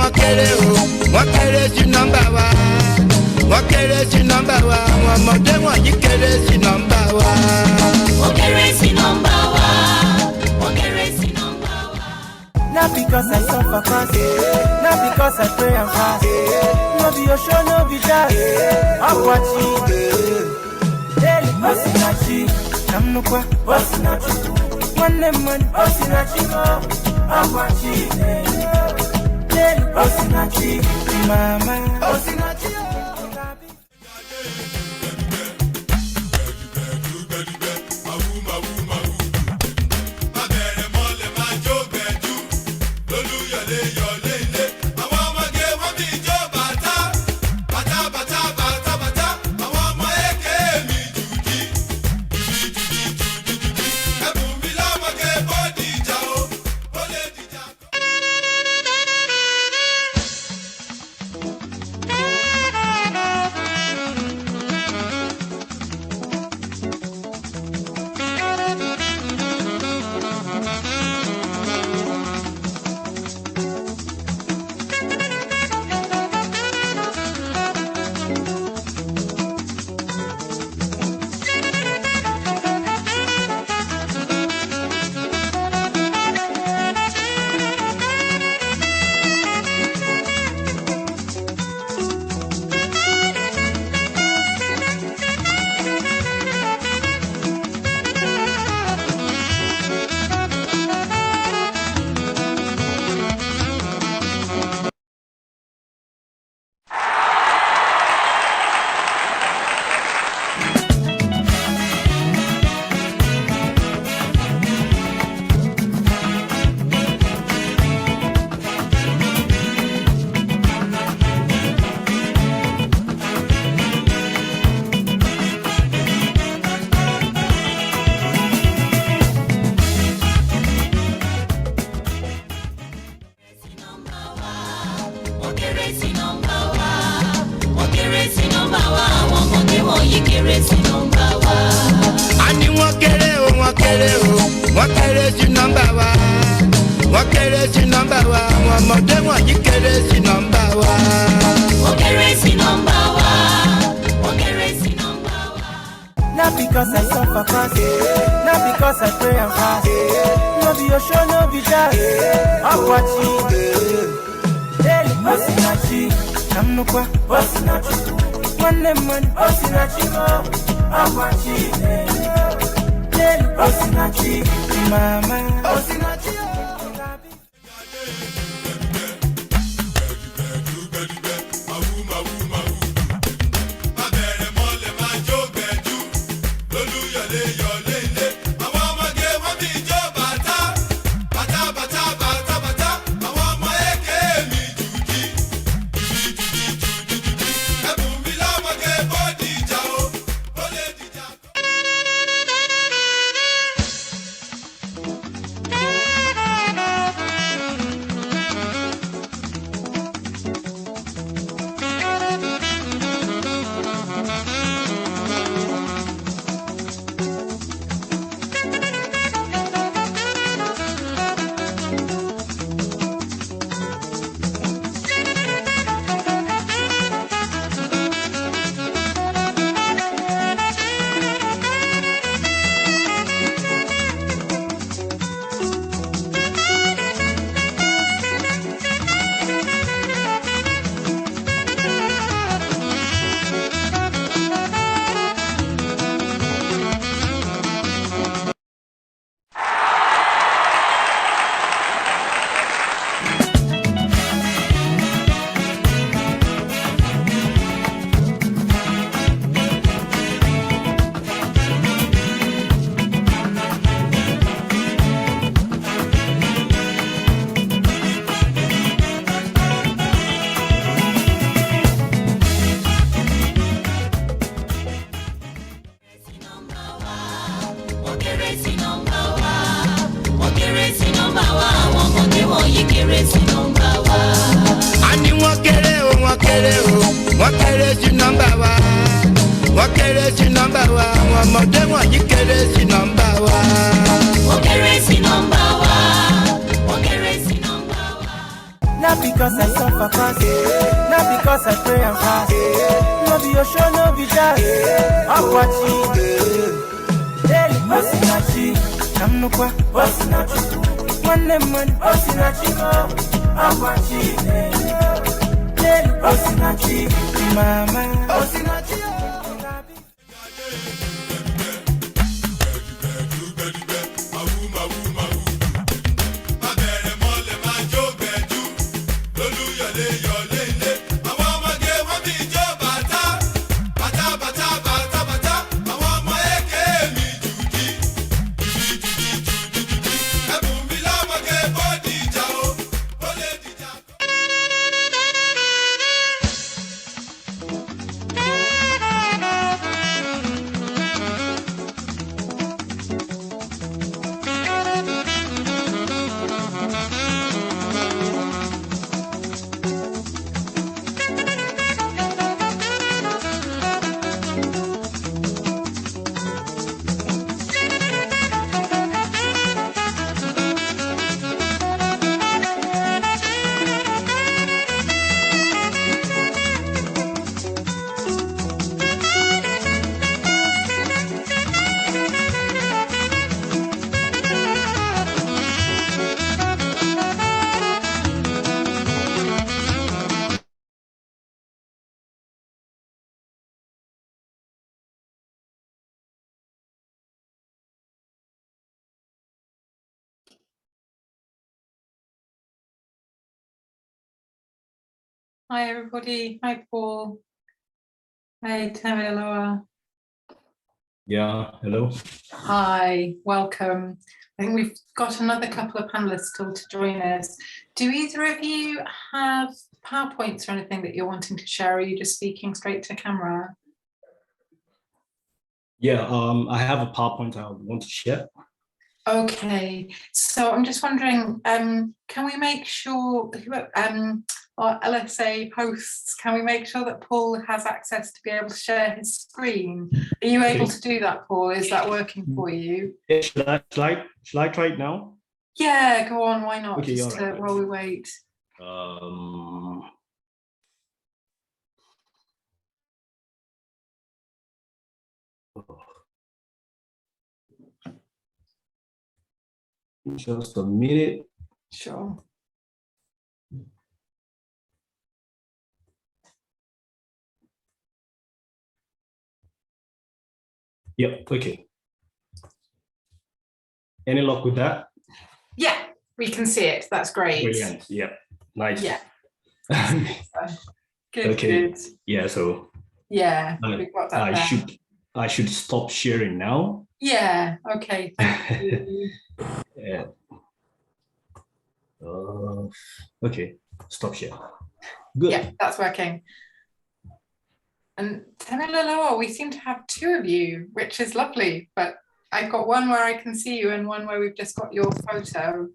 wọ́n kéré o, wọ́n kéré sí nọ́mbà wa. Wọ́n kéré sí nọ́mbà wa, àwọn ọmọdé wọ̀nyí kéré sí nọ́mbà wa. Wọ́n kéré sí nọ́mbà wa. Wọ́n kéré sí nọ́mbà wa. Not because I suffer fast, not because I pray and fast. No be your show, no be jazz. I'm watching. Daily Osinachi, Namnukwa, Osinachi. One man, Osinachi, I'm watching. Daily Osinachi, Mama, Osinachi. Wọ́n kéré sí nọ́mbà wa. Wọ́n kéré sí nọ́mbà wa. Àwọn ọmọdé wọ̀nyí kéré sí nọ́mbà wa. Wọ́n kéré sí nọ́mbà wa. Wọ́n kéré sí nọ́mbà wa. Not because I suffer fast, not because I pray and fast. No be your show, no be jazz. I'm watching. Daily Osinachi, Namnukwa, Osinachi. One man, Osinachi, I'm watching. Daily Osinachi, Mama, Osinachi. Wọ́n kéré sí nọ́mbà wa. Wọ́n kéré sí nọ́mbà wa. Àwọn ọmọdé wọ̀nyí kéré sí nọ́mbà wa. Wọ́n kéré sí nọ́mbà wa. Wọ́n kéré sí nọ́mbà wa. Not because I suffer fast, not because I pray and fast. No be your show, no be jazz. I'm watching. Daily, Osinachi. Namnukwa, Osinachi. One Osinachi. I'm watching. Daily, Osinachi. Mama, Osinachi. Hi everybody. Hi Paul. Hi Tamiloa. Yeah, hello. Hi, welcome. I think we've got another couple of panelists still to join us. Do either of you have PowerPoints or anything that you're wanting to share, or are you just speaking straight to camera? Yeah, I have a PowerPoint I want to share. Okay, so I'm just wondering, can we make sure, our LSA hosts, can we make sure that Paul has access to be able to share his screen? Are you able to do that, Paul? Is that working for you? Yeah, should I try it now? Yeah, go on, why not? Okay, Just all right. while we wait. Just a minute. Sure. Yep, okay. Any luck with that? Yeah, we can see it. That's great. Brilliant. Yep. Nice. Yeah. Good, okay. good. Yeah, so yeah, we've got that I should stop sharing now. Yeah, okay. Thank you. Yeah. Okay, stop share. Good. Yeah, that's working. And Temilaloa, we seem to have two of you, which is lovely, but I've got one where I can see you and one where we've just got your photo.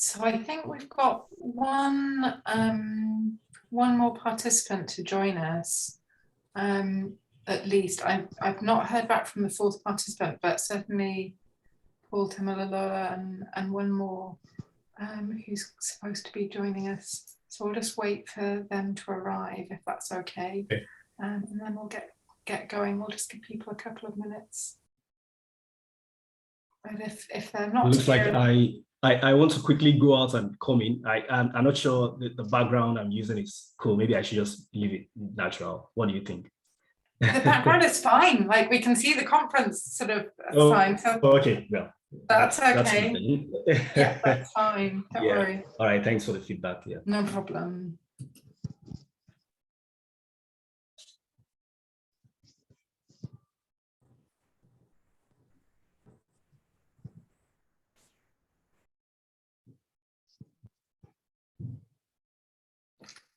So I think we've got one more participant to join us. At least I've not heard back from the fourth participant, but certainly Paul Tamalalola and one more who's supposed to be joining us. So we'll just wait for them to arrive if that's okay. Okay. And then we'll get going. We'll just give people a couple of minutes. But if they're not Looks here, like I want to quickly go out and come in. I'm not sure the background I'm using is cool. Maybe I should just leave it natural. What do you think? the background is fine. Like we can see the conference sort of sign. So Okay, well, that's okay. Good. Yeah, that's fine. Don't Yeah. worry. All right, thanks for the feedback. Yeah. No problem.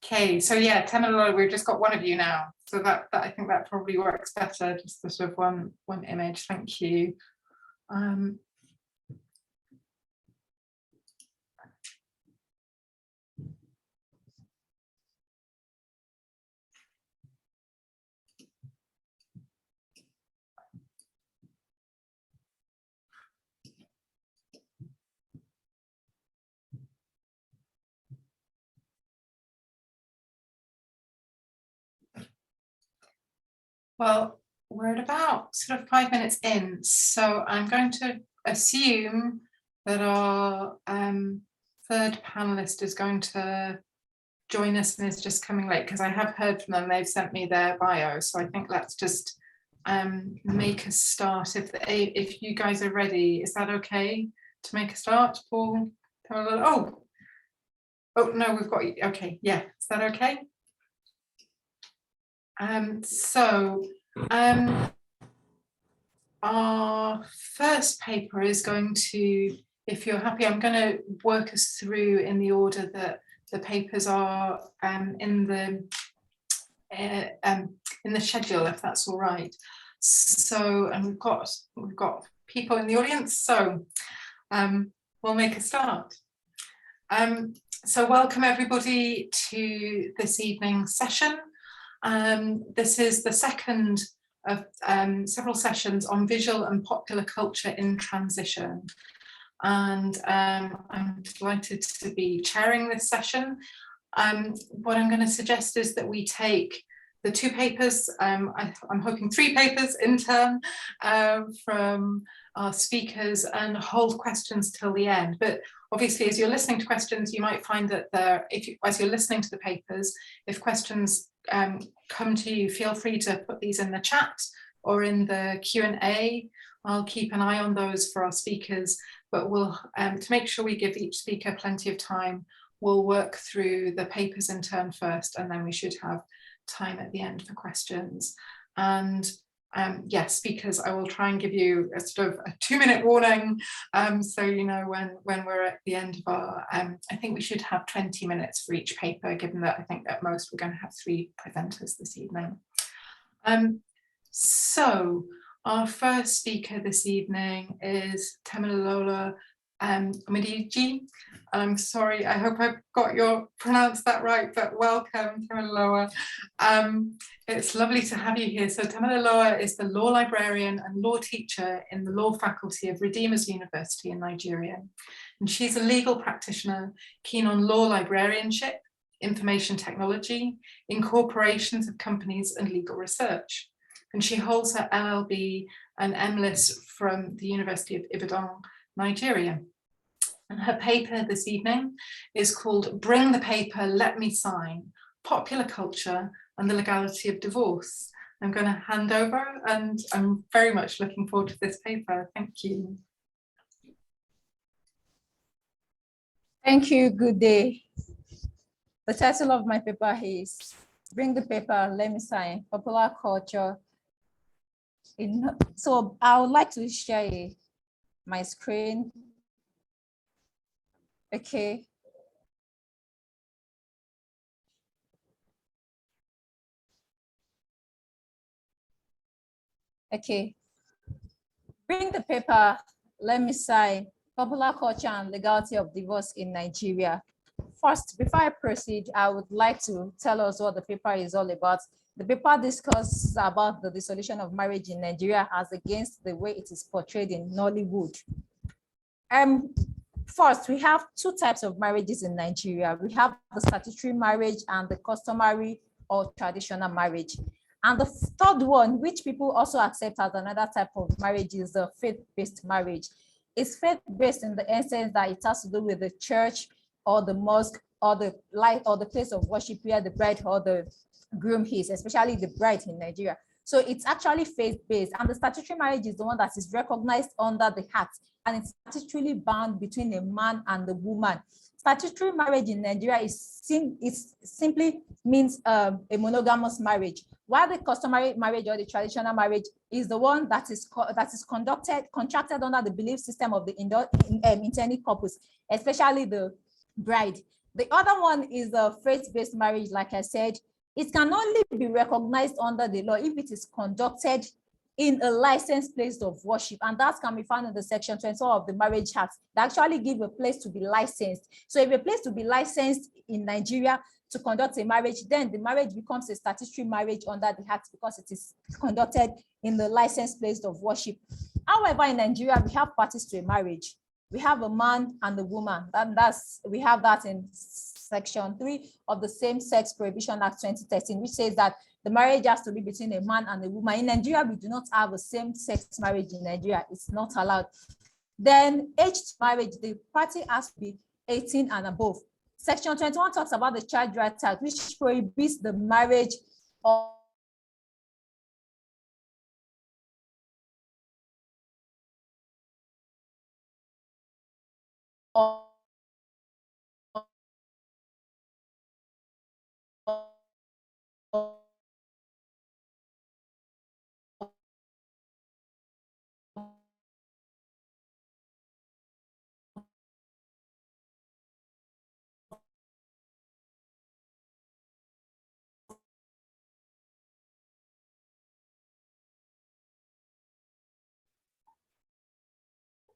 Okay, so yeah, Temalola, we've just got one of you now. So that I think that probably works better, just the sort of one image. Thank you. Well, we're at about sort of 5 minutes in, so I'm going to assume that our third panelist is going to join us and is just coming late, because I have heard from them, they've sent me their bio, so I think let's just make a start. If you guys are ready, is that okay to make a start, Paul? Oh no, we've got, okay, yeah, is that okay? Our first paper is going to, if you're happy, I'm going to work us through in the order that the papers are in the schedule, if that's all right. So, and we've got people in the audience, so we'll make a start. So welcome everybody to this evening's session. This is the second of several sessions on visual and popular culture in transition. And I'm delighted to be chairing this session. What I'm going to suggest is that we take the two papers, I'm hoping 3 papers in turn from our speakers, and hold questions till the end. But obviously, as you're listening to questions, you might find that as you're listening to the papers, if questions come to you, feel free to put these in the chat or in the Q&A. I'll keep an eye on those for our speakers, but we'll, to make sure we give each speaker plenty of time, we'll work through the papers in turn first, and then we should have time at the end for questions. And yes, speakers, I will try and give you a sort of a 2-minute warning, so you know when we're at the end of our, I think we should have 20 minutes for each paper, given that I think at most we're going to have 3 presenters this evening. So our first speaker this evening is Temalola Mediji. I'm sorry, I hope I've pronounced that right, but welcome, Temalola. It's lovely to have you here. So Temalola is the law librarian and law teacher in the law faculty of Redeemers University in Nigeria. And she's a legal practitioner keen on law librarianship, information technology, incorporations of companies, and legal research. And she holds her LLB and MLIS from the University of Ibadan, Nigeria. And her paper this evening is called Bring the Paper, Let Me Sign, Popular Culture and the Legality of Divorce. I'm going to hand over, and I'm very much looking forward to this paper. Thank you. Thank you, good day. The title of my paper is Bring the Paper, Let Me Sign, Popular Culture. So I would like to share my screen. Okay. Okay. Bring the paper, let me sign, Popular culture and legality of divorce in Nigeria. First, before I proceed, I would like to tell us what the paper is all about. The paper discusses about the dissolution of marriage in Nigeria as against the way it is portrayed in Nollywood. First, we have two types of marriages in Nigeria. We have the statutory marriage and the customary or traditional marriage. And the third one, which people also accept as another type of marriage, is the faith-based marriage. It's faith-based in the essence that it has to do with the church or the mosque or the light or the place of worship where the bride or the groom is, especially the bride in Nigeria. So it's actually faith-based, and the statutory marriage is the one that is recognized under the Act, and it's statutorily bound between a man and the woman. Statutory marriage in Nigeria simply means a monogamous marriage, while the customary marriage or the traditional marriage is the one that is contracted under the belief system of the intended couples, especially the bride. The other one is the faith-based marriage. Like I said, it can only be recognized under the law if it is conducted in a licensed place of worship, and that can be found in the section 24 of the Marriage Act. They actually give a place to be licensed. So if a place to be licensed in Nigeria to conduct a marriage, then the marriage becomes a statutory marriage under the Act because it is conducted in the licensed place of worship. However, in Nigeria, we have parties to a marriage. We have a man and a woman. We have that in Section 3 of the Same-Sex Prohibition Act 2013, which says that the marriage has to be between a man and a woman. In Nigeria, we do not have a same-sex marriage in Nigeria. It's not allowed. Then aged marriage, the party has to be 18 and above. Section 21 talks about the Child Rights Act, which prohibits the marriage of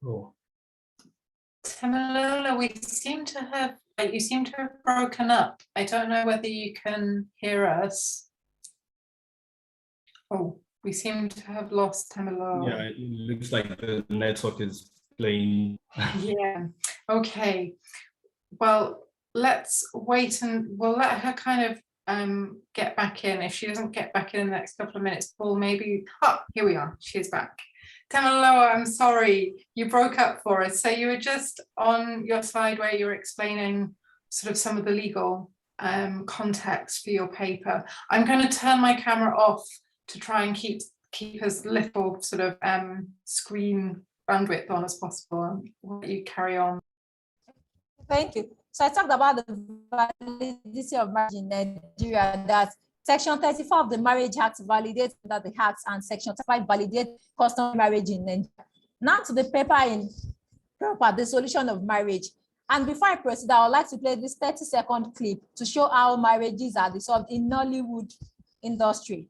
Oh, Tamalola, you seem to have broken up. I don't know whether you can hear us. Oh, we seem to have lost Tamalola. yeah, it looks like the network is playing. Yeah, okay. Well, let's wait and we'll let her kind of get back in. If she doesn't get back in the next couple of minutes, Paul, maybe, oh, here we are, she's back. Tamaloa, I'm sorry, you broke up for us. So you were just on your slide where you were explaining sort of some of the legal context for your paper. I'm going to turn my camera off to try and keep as little sort of screen bandwidth on as possible. I'll let you carry on. Thank you. So I talked about the validity of marriage in Nigeria, that Section 34 of the Marriage Act validates that the Act, and Section 35 validates customary marriage in Nigeria. Now to the paper in proper, the solution of marriage. And before I proceed, I would like to play this 30-second clip to show how marriages are dissolved in Nollywood industry.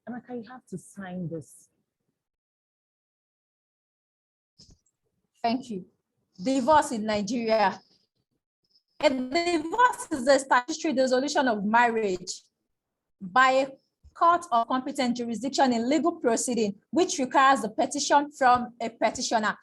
Amaka, you have to sign this. Thank you. Divorce in Nigeria. A divorce is the statutory dissolution of marriage by a court of competent jurisdiction in legal proceeding, which requires a petition from a petitioner.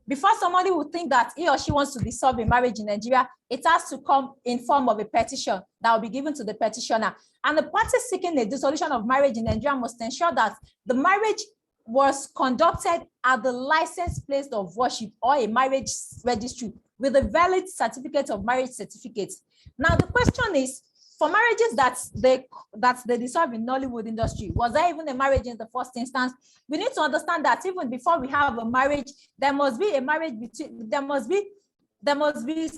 Before somebody would think that he or she wants to dissolve a marriage in Nigeria, it has to come in form of a petition that will be given to the petitioner. And the party seeking a dissolution of marriage in Nigeria must ensure that the marriage was conducted at the licensed place of worship or a marriage registry with a valid certificate of marriage certificate. Now, the question is, for marriages that they dissolve in Nollywood industry, was there even a marriage in the first instance? We need to understand that even before we have a marriage, there must be a marriage between, there must be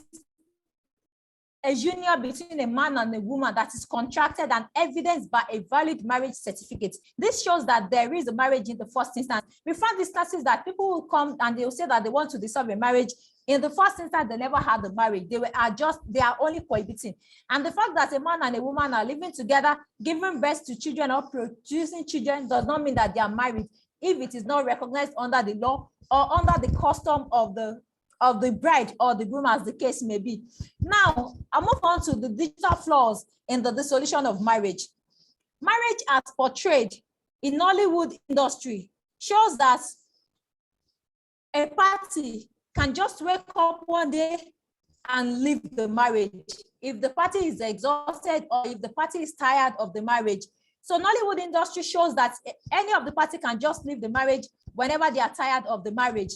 a union between a man and a woman that is contracted and evidenced by a valid marriage certificate. This shows that there is a marriage in the first instance. We find instances that people will come and they will say that they want to dissolve a marriage. In the first instance, they never had the marriage. They are only cohabiting. And the fact that a man and a woman are living together, giving birth to children or producing children does not mean that they are married if it is not recognized under the law or under the custom of the bride or the groom, as the case may be. Now, I'll move on to the digital flaws in the dissolution of marriage. Marriage as portrayed in Nollywood industry shows that a party can just wake up one day and leave the marriage if the party is exhausted or if the party is tired of the marriage. So Nollywood industry shows that any of the party can just leave the marriage whenever they are tired of the marriage.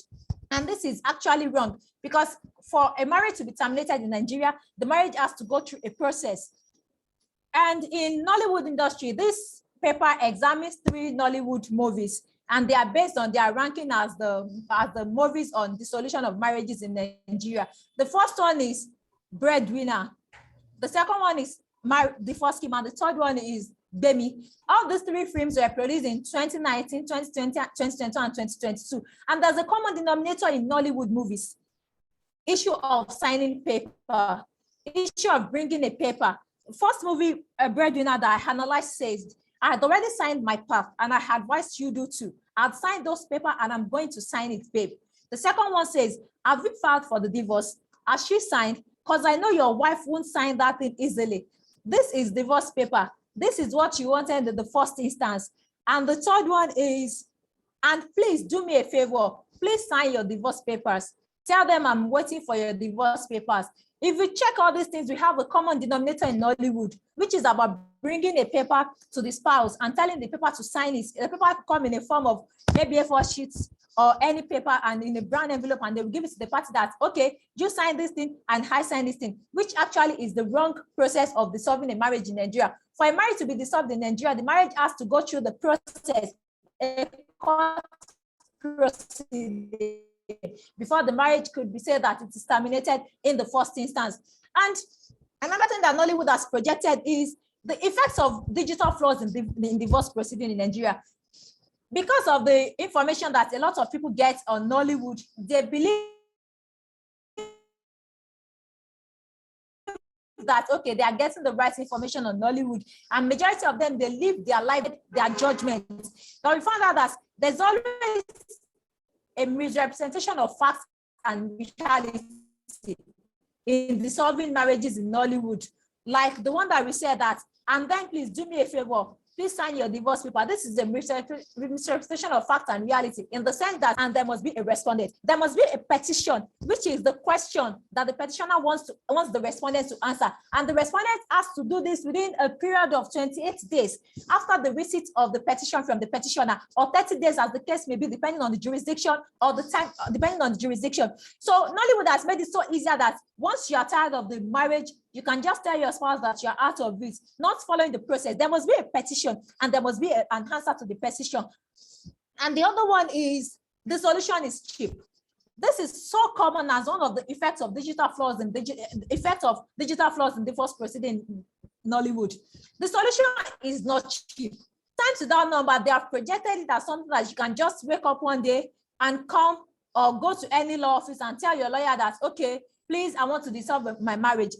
And this is actually wrong, because for a marriage to be terminated in Nigeria, the marriage has to go through a process. And in Nollywood industry, this paper examines 3 Nollywood movies, and they are based on their ranking as the movies on dissolution of marriages in Nigeria. The first one is Breadwinner. The second one is The First Scheme, and the third one is Demi. All these 3 films were produced in 2019, 2020, 2021, and 2022. And there's a common denominator in Nollywood movies: issue of signing paper, issue of bringing a paper. First movie, Breadwinner, that I analyzed says, I had already signed my part and I advised you do too. I've signed those papers and I'm going to sign it, babe. The second one says, have you filed for the divorce? Has she signed? Because I know your wife won't sign that thing easily. This is divorce paper. This is what you wanted in the first instance. And the third one is, and please do me a favor, please sign your divorce papers. Tell them I'm waiting for your divorce papers. If you check all these things, we have a common denominator in Nollywood, which is about bringing a paper to the spouse and telling the paper to sign it. The paper could come in a form of maybe A4 sheets or any paper and in a brown envelope, and they will give it to the party that, okay, you sign this thing and I sign this thing, which actually is the wrong process of dissolving a marriage in Nigeria. For a marriage to be dissolved in Nigeria, the marriage has to go through the process, a court proceeding, before the marriage could be said that it is terminated in the first instance. And another thing that Nollywood has projected is the effects of digital flaws in divorce proceeding in Nigeria. Because of the information that a lot of people get on Nollywood, they believe that, okay, they are getting the right information on Nollywood, and majority of them, they live their life, their judgment. Now we found out that there's always a misrepresentation of facts and reality in dissolving marriages in Nollywood, like the one that we said that, and then please do me a favor, please sign your divorce paper. This is a misrepresentation of fact and reality in the sense that, and there must be a respondent. There must be a petition, which is the question that the petitioner wants the respondent to answer. And the respondent has to do this within a period of 28 days after the receipt of the petition from the petitioner, or 30 days as the case may be, depending on the jurisdiction or the time, depending on the jurisdiction. So Nollywood has made it so easier that once you are tired of the marriage, you can just tell your spouse that you're out of it, not following the process. There must be a petition and there must be an answer to the petition. And the other one is the solution is cheap. This is so common as one of the effects of digital flaws in divorce proceeding in Nollywood. The solution is not cheap. Times to that number, they have projected it as something that you can just wake up one day and come or go to any law office and tell your lawyer that, okay, please, I want to dissolve my marriage.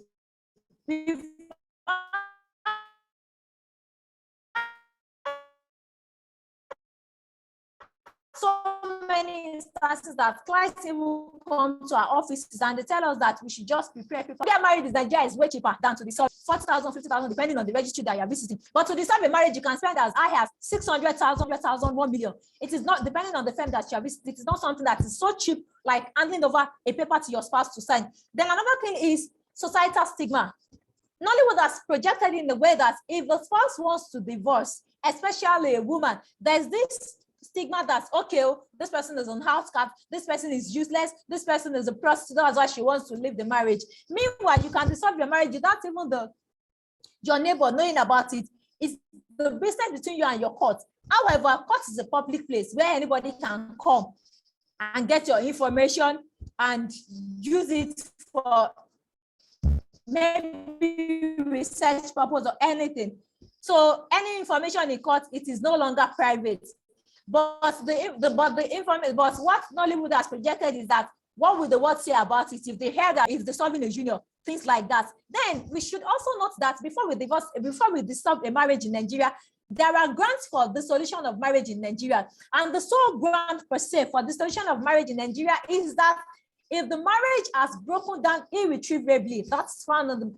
So many instances that clients even come to our offices and they tell us that we should just prepare people. Get married in Nigeria is way cheaper than to dissolve 40,000, 50,000, depending on the registry that you are visiting. But to dissolve a marriage, you can spend as high as 600,000, 1 million. It is not, depending on the firm that you are visiting, it is not something that is so cheap, like handing over a paper to your spouse to sign. Then another thing is societal stigma. Nollywood has projected in the way that if the spouse wants to divorce, especially a woman, there's this stigma that's, okay, this person is on house cut, this person is useless, this person is a prostitute, that's why she wants to leave the marriage. Meanwhile, you can dissolve your marriage without even your neighbor knowing about it. It's the business between you and your court. However, court is a public place where anybody can come and get your information and use it for maybe research purpose or anything. So any information in court, it is no longer private. But but what Nollywood has projected is that what would the world say about it if they hear that if dissolving a union, things like that. Then we should also note that before we dissolve a marriage in Nigeria, there are grants for the solution of marriage in Nigeria. And the sole grant per se for the solution of marriage in Nigeria is that if the marriage has broken down irretrievably, that's found in the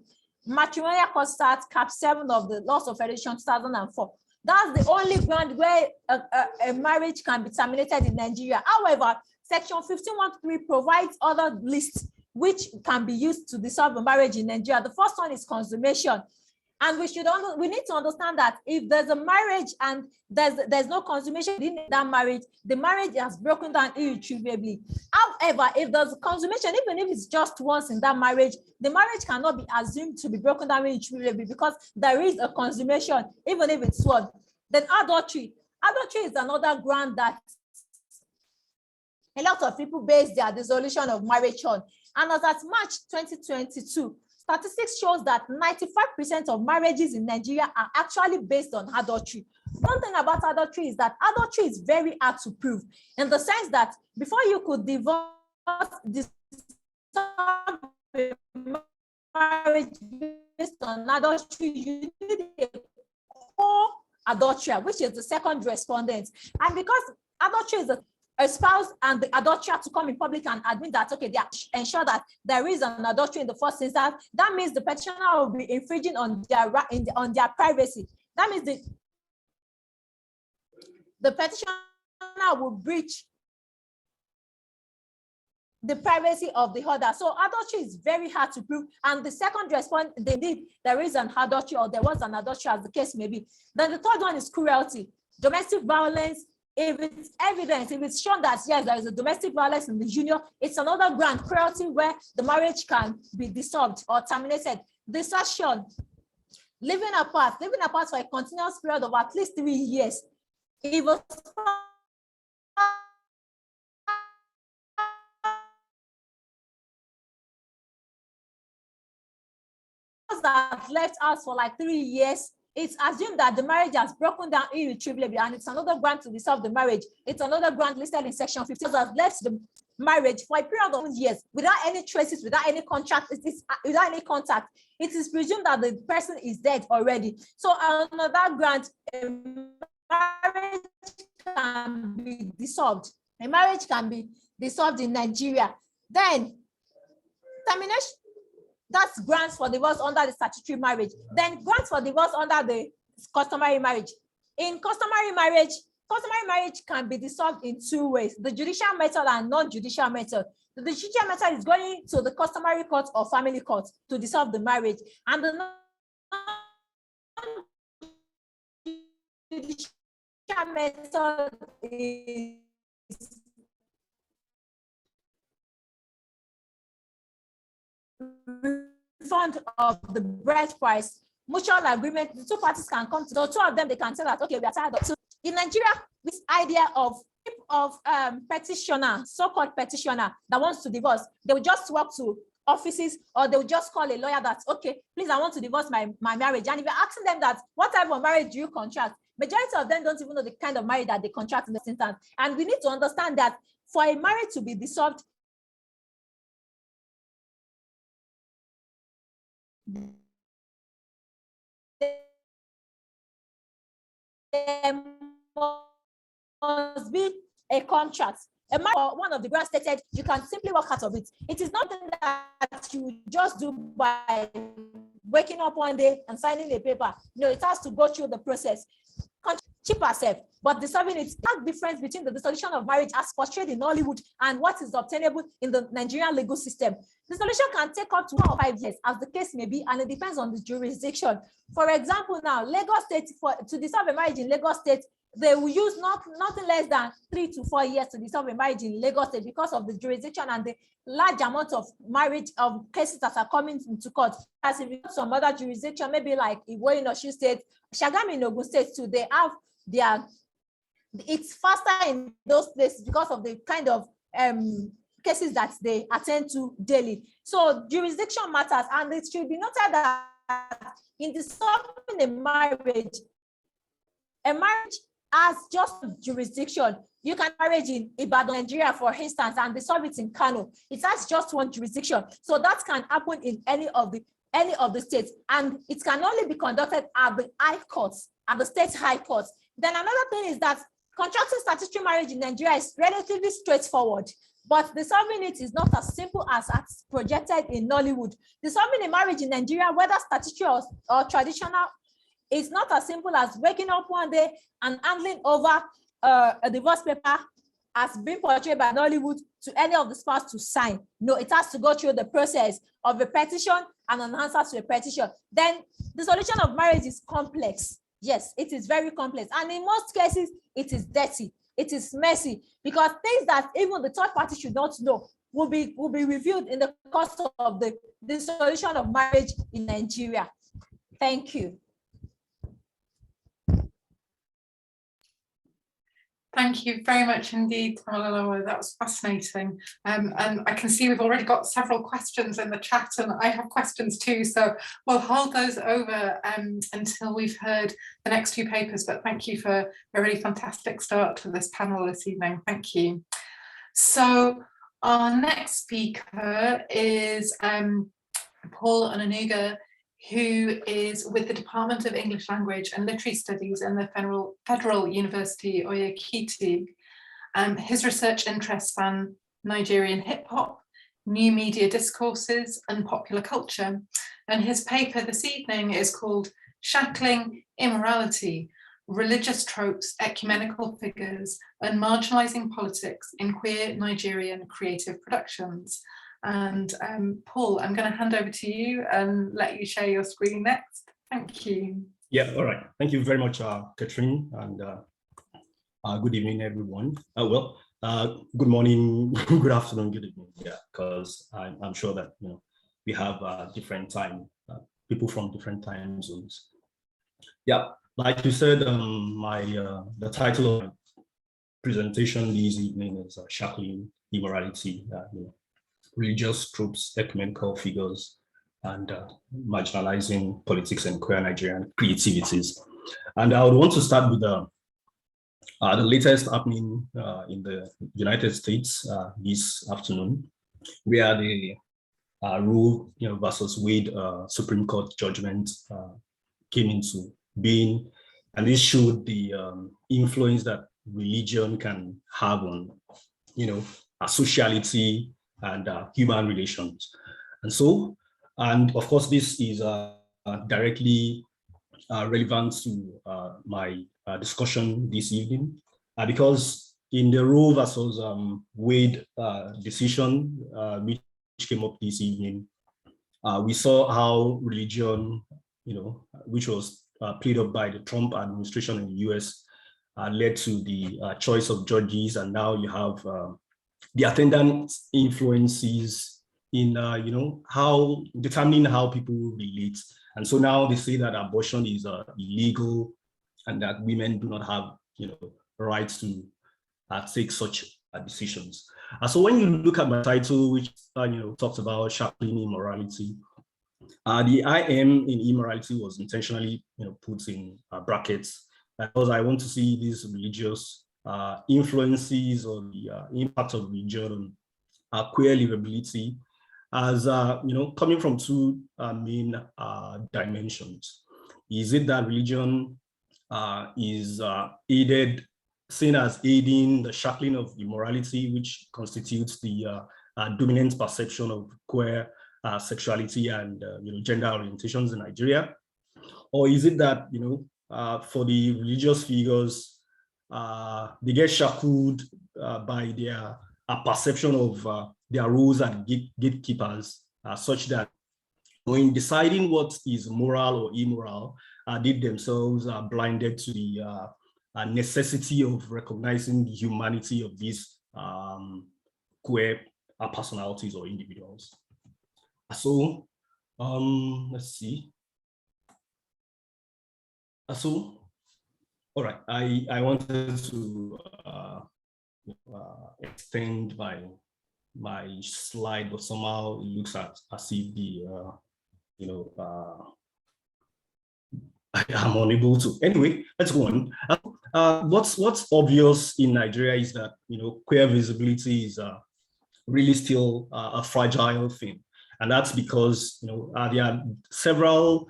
Matrimonial Court Act, Cap 7 of the Laws of Federation 2004. That's the only ground where a marriage can be terminated in Nigeria. However, Section 1513 provides other lists which can be used to dissolve a marriage in Nigeria. The first one is consummation. And we need to understand that if there's a marriage and there's no consummation in that marriage, the marriage has broken down irretrievably. However, if there's consummation, even if it's just once in that marriage, the marriage cannot be assumed to be broken down irretrievably because there is a consummation, even if it's one. Then adultery. Adultery is another ground that a lot of people base their dissolution of marriage on. And as at March 2022, statistics shows that 95% of marriages in Nigeria are actually based on adultery. One thing about adultery is that adultery is very hard to prove, in the sense that before you could divorce marriage based on adultery, you need a co-adulterer, which is the second respondent. And because adultery is a spouse and the adulterer to come in public and admit that, okay, they ensure that there is an adultery in the first instance, that means the petitioner will be infringing on their privacy. That means the petitioner will breach the privacy of the other. So adultery is very hard to prove. And the second response, indeed, there is an adultery or there was an adultery, as the case may be. Then the third one is cruelty, domestic violence. If it's evidence, if it's shown that, yes, there is a domestic violence in the union, it's another ground, cruelty, where the marriage can be dissolved or terminated. Desertion, living apart for a continuous period of at least 3 years. If a spouse that left us for like 3 years, it's assumed that the marriage has broken down irretrievably, and it's another ground to dissolve the marriage. It's another ground listed in Section 15 that left the marriage for a period of years without any traces, without any contract, without any contact. It is presumed that the person is dead already. So another ground, a marriage can be dissolved. A marriage can be dissolved in Nigeria. Then termination. That's grants for divorce under the statutory marriage. Then grants for divorce under the customary marriage. In customary marriage can be dissolved in 2 ways: the judicial method and non-judicial method. The judicial method is going to the customary court or family court to dissolve the marriage, and the non-judicial method is refund of the bride price, mutual agreement. The 2 parties can come to the 2 of them. They can tell that, okay, we are tired of. So in Nigeria, this idea of petitioner, so-called petitioner that wants to divorce, they will just walk to offices or they will just call a lawyer that, okay, please, I want to divorce my marriage. And if you're asking them that, what type of marriage do you contract? Majority of them don't even know the kind of marriage that they contract in this instance. And we need to understand that for a marriage to be dissolved, there must be a contract. One of the grants stated you can simply walk out of it. It is nothing that you just do by waking up one day and signing a paper. No, it has to go through the process. Cheaper safe, but dissolving it. That difference between the dissolution of marriage as portrayed in Hollywood and what is obtainable in the Nigerian legal system. Dissolution can take up to 1 or 5 years, as the case may be, and it depends on the jurisdiction. For example, now Lagos State, to dissolve a marriage in Lagos State, they will use nothing less than 3 to 4 years to dissolve a marriage in Lagos State because of the jurisdiction and the large amount of marriage cases that are coming into court. As if some other jurisdiction, maybe like Iwo in Osun State, Shagam in Ogun State too, they have it's faster in those places because of the kind of cases that they attend to daily. So jurisdiction matters, and it should be noted that in dissolving a marriage has just jurisdiction. You can marriage in Ibadan, Nigeria, for instance, and dissolve it in Kano. It has just one jurisdiction. So that can happen in any of the states, and it can only be conducted at the high courts, at the state high courts. Then another thing is that contracting statutory marriage in Nigeria is relatively straightforward, but dissolving it is not as simple as projected in Nollywood. Dissolving a marriage in Nigeria, whether statutory or traditional, is not as simple as waking up one day and handing over a divorce paper as being portrayed by Nollywood to any of the spouse to sign. No, it has to go through the process of a petition and an answer to a petition. Then the solution of marriage is complex. Yes, it is very complex. And in most cases, it is dirty. It is messy, because things that even the third party should not know will be reviewed in the course of the dissolution of marriage in Nigeria. Thank you. Thank you very much indeed, Tamalolowo. That was fascinating. And I can see we've already got several questions in the chat, and I have questions too. So we'll hold those over until we've heard the next few papers. But thank you for a really fantastic start to this panel this evening. Thank you. So our next speaker is Paul Onanuga, who is with the Department of English Language and Literary Studies in the Federal University Oye Ekiti. His research interests span Nigerian hip hop, new media discourses, and popular culture. And his paper this evening is called Shackling Immorality: Religious Tropes, Ecumenical Figures, and Marginalizing Politics in Queer Nigerian Creative Productions. And Paul, I'm going to hand over to you and let you share your screen next. Thank you. Yeah, all right. Thank you very much, Catherine, and good evening, everyone. Good morning, good afternoon, good evening. Yeah, because I'm sure that we have different time, people from different time zones. Yeah, like you said, the title of my presentation this evening is Shackling Immorality. Religious Tropes, Ecumenical Figures, and Marginalizing Politics and Queer Nigerian Creativities. And I would want to start with the latest happening in the United States this afternoon, where the Roe versus Wade Supreme Court judgment came into being, and this showed the influence that religion can have on, sociality and human relations. And of course, this is directly relevant to my discussion this evening, because in the Roe versus Wade decision, which came up this evening, we saw how religion, which was played up by the Trump administration in the US, led to the choice of judges, and now you have the attendant influences in how determining how people relate. And so now they say that abortion is illegal, and that women do not have rights to take such decisions. So when you look at my title, which talks about shackling immorality, the IM in immorality was intentionally put in brackets, because I want to see these religious influences or the impact of religion on queer livability as coming from two main dimensions. Is it that religion is seen as aiding the shackling of immorality, which constitutes the dominant perception of queer sexuality and gender orientations in Nigeria? Or is it that for the religious figures, they get shackled by their perception of their roles as gatekeepers, such that in deciding what is moral or immoral, they themselves are blinded to the necessity of recognizing the humanity of these queer personalities or individuals. So let's see. All right, I wanted to extend my my slide, but somehow it looks as if the I'm unable to. Anyway, let's go on. What's obvious in Nigeria is that queer visibility is really still a fragile thing, and that's because there are several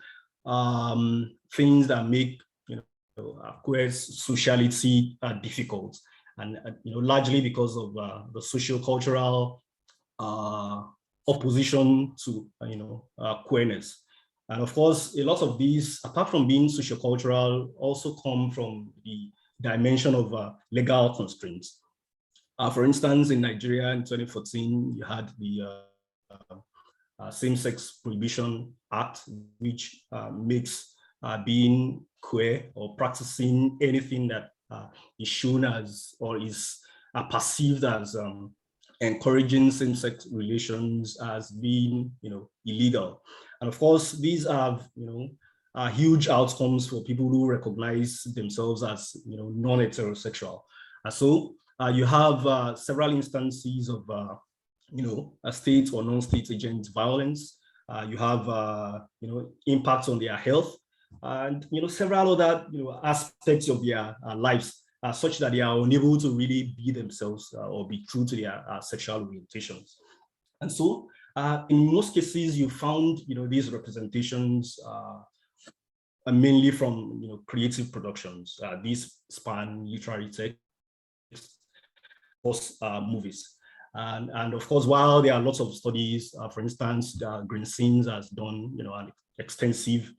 things that make queer sociality difficult, and largely because of the socio-cultural opposition to queerness. And of course, a lot of these, apart from being sociocultural, also come from the dimension of legal constraints. For instance, in Nigeria in 2014, you had the Same-Sex Prohibition Act, which makes being queer or practicing anything that is shown as or is perceived as encouraging same-sex relations as being illegal. And of course, these have huge outcomes for people who recognize themselves as non-heterosexual. And so you have several instances of a state or non-state agent violence. You have impacts on their health, and several other aspects of their lives, such that they are unable to really be themselves or be true to their sexual orientations. And so in most cases, you found these representations mainly from creative productions. These span literary text, movies. And of course, while there are lots of studies, for instance, Green Scenes has done an extensive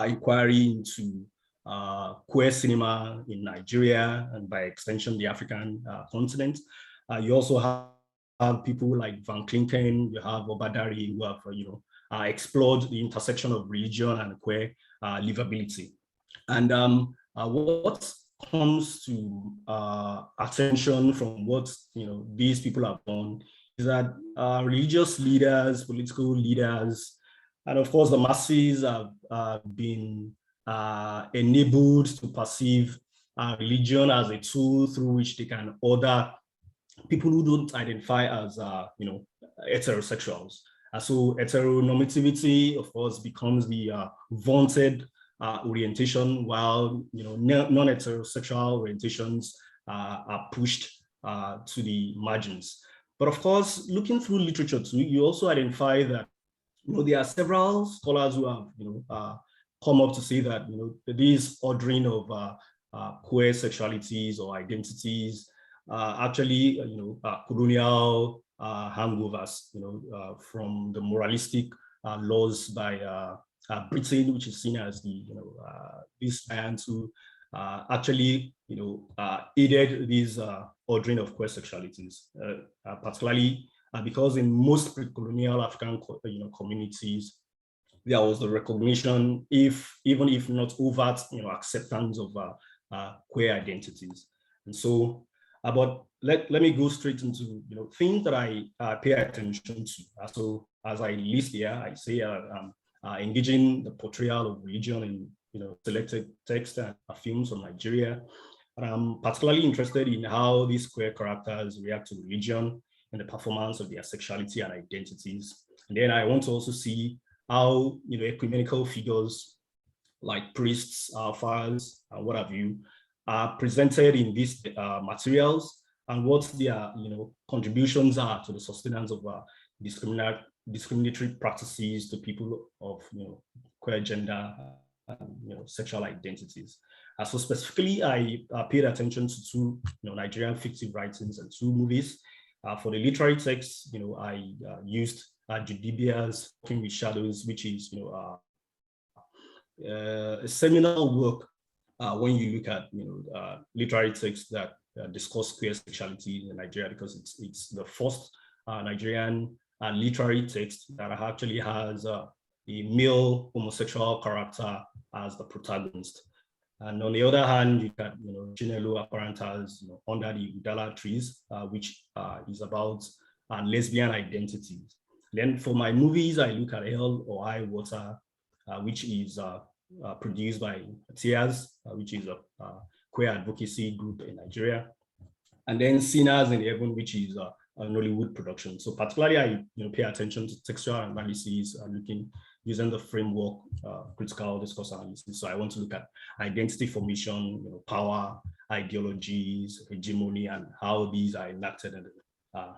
inquiry into queer cinema in Nigeria and by extension the African continent. You also have people like Van Klinken, you have Obadari, who have explored the intersection of religion and queer livability. And what comes to attention from what these people have done is that religious leaders, political leaders, and of course the masses have been enabled to perceive religion as a tool through which they can order people who don't identify as heterosexuals. So heteronormativity, of course, becomes the vaunted orientation, while non-heterosexual orientations are pushed to the margins. But of course, looking through literature too, you also identify that there are several scholars who have come up to say that this ordering of queer sexualities or identities actually colonial hangovers from the moralistic laws by Britain, which is seen as the these giants who actually aided this ordering of queer sexualities, particularly because in most pre-colonial African communities there was the recognition, even if not overt, acceptance of queer identities. And so, but let me go straight into things that I pay attention to. So as I list here, I say engaging the portrayal of religion in selected text and films from Nigeria. And I'm particularly interested in how these queer characters react to religion and the performance of their sexuality and identities. And then I want to also see how ecumenical figures like priests, fathers, and what have you, are presented in these materials, and what their contributions are to the sustenance of discriminatory practices to people of queer gender and sexual identities. So specifically, I paid attention to two Nigerian fictive writings and two movies. For the literary text, I used Judibia's Walking with Shadows, which is a seminal work when you look at literary texts that discuss queer sexuality in Nigeria, because it's the first Nigerian literary text that actually has a male homosexual character as the protagonist. And on the other hand, you got Chinelo Aparanta's Under the Udala Trees, which is about lesbian identities. Then for my movies, I look at Hell or High Water, which is produced by Tears, which is a queer advocacy group in Nigeria. And then Sinners in Heaven, which is Nollywood production. So particularly, I pay attention to textual analysis and using the framework critical discourse analysis. So I want to look at identity formation, power, ideologies, hegemony, and how these are enacted in the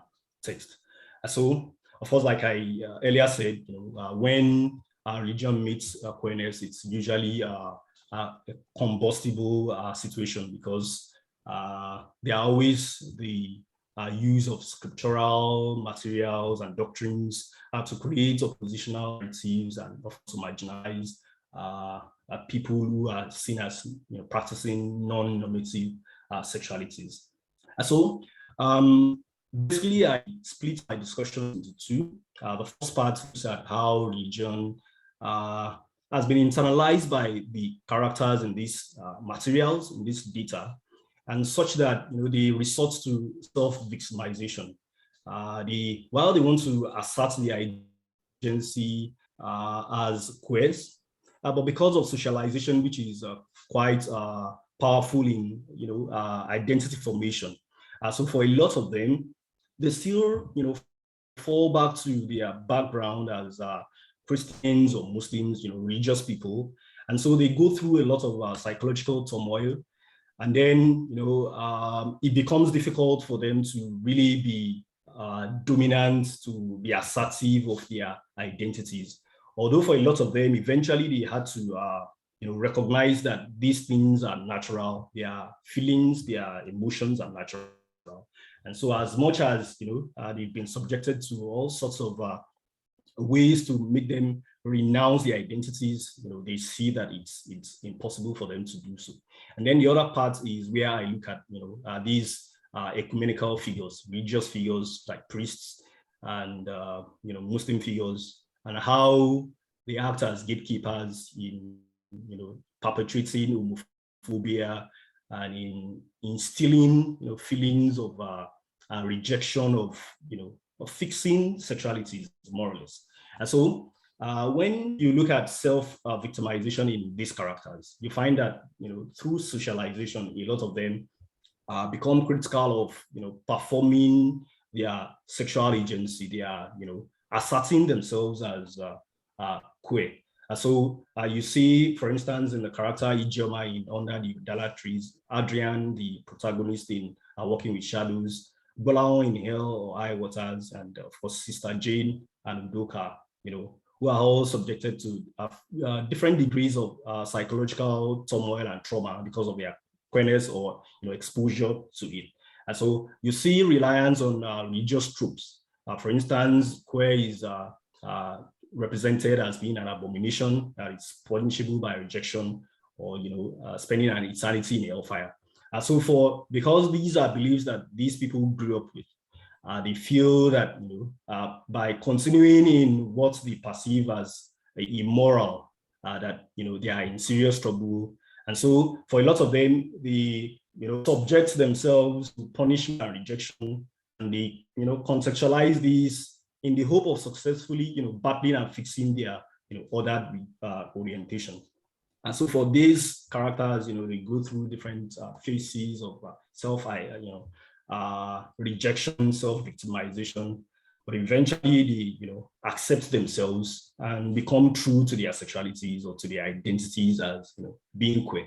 text. So, of course, like I earlier said, when religion meets queerness, it's usually a combustible situation, because there are always the use of scriptural materials and doctrines to create oppositional narratives and also marginalize people who are seen as practicing non-normative sexualities. And so basically, I split my discussion into two. The first part is at how religion has been internalized by the characters in these materials, in this data, and such that they resort to self-victimization. While they want to assert their agency as queers, but because of socialization, which is quite powerful in identity formation, so for a lot of them, they still fall back to their background as Christians or Muslims, religious people, and so they go through a lot of psychological turmoil. And then, it becomes difficult for them to really be dominant, to be assertive of their identities. Although for a lot of them, eventually they had to, recognize that these things are natural, their feelings, their emotions are natural. And so as much as, they've been subjected to all sorts of ways to make them renounce their identities, they see that it's impossible for them to do so. And then the other part is where I look at, these ecumenical figures, religious figures like priests and, Muslim figures, and how they act as gatekeepers in, perpetrating homophobia and in instilling, feelings of rejection of, of fixing sexualities, more or less. And so when you look at self-victimization in these characters, you find that, through socialization, a lot of them become critical of, performing their sexual agency. They are, asserting themselves as queer. And so you see, for instance, in the character Ijeoma in Under the Udala Trees, Adrian, the protagonist in Working with Shadows, Bolao in Hell or High Waters, and of course, Sister Jane and Udoka, who are all subjected to different degrees of psychological turmoil and trauma because of their queerness or exposure to it. And so you see reliance on religious tropes. For instance, queer is represented as being an abomination that is punishable by rejection or spending an eternity in hellfire. So because these are beliefs that these people grew up with, they feel that by continuing in what they perceive as immoral, that they are in serious trouble. And so for a lot of them, they subject themselves to punishment and rejection, and they contextualize these in the hope of successfully battling and fixing their other orientation. And so for these characters, they go through different phases of rejection, self-victimization, but eventually they accept themselves and become true to their sexualities or to their identities as being queer.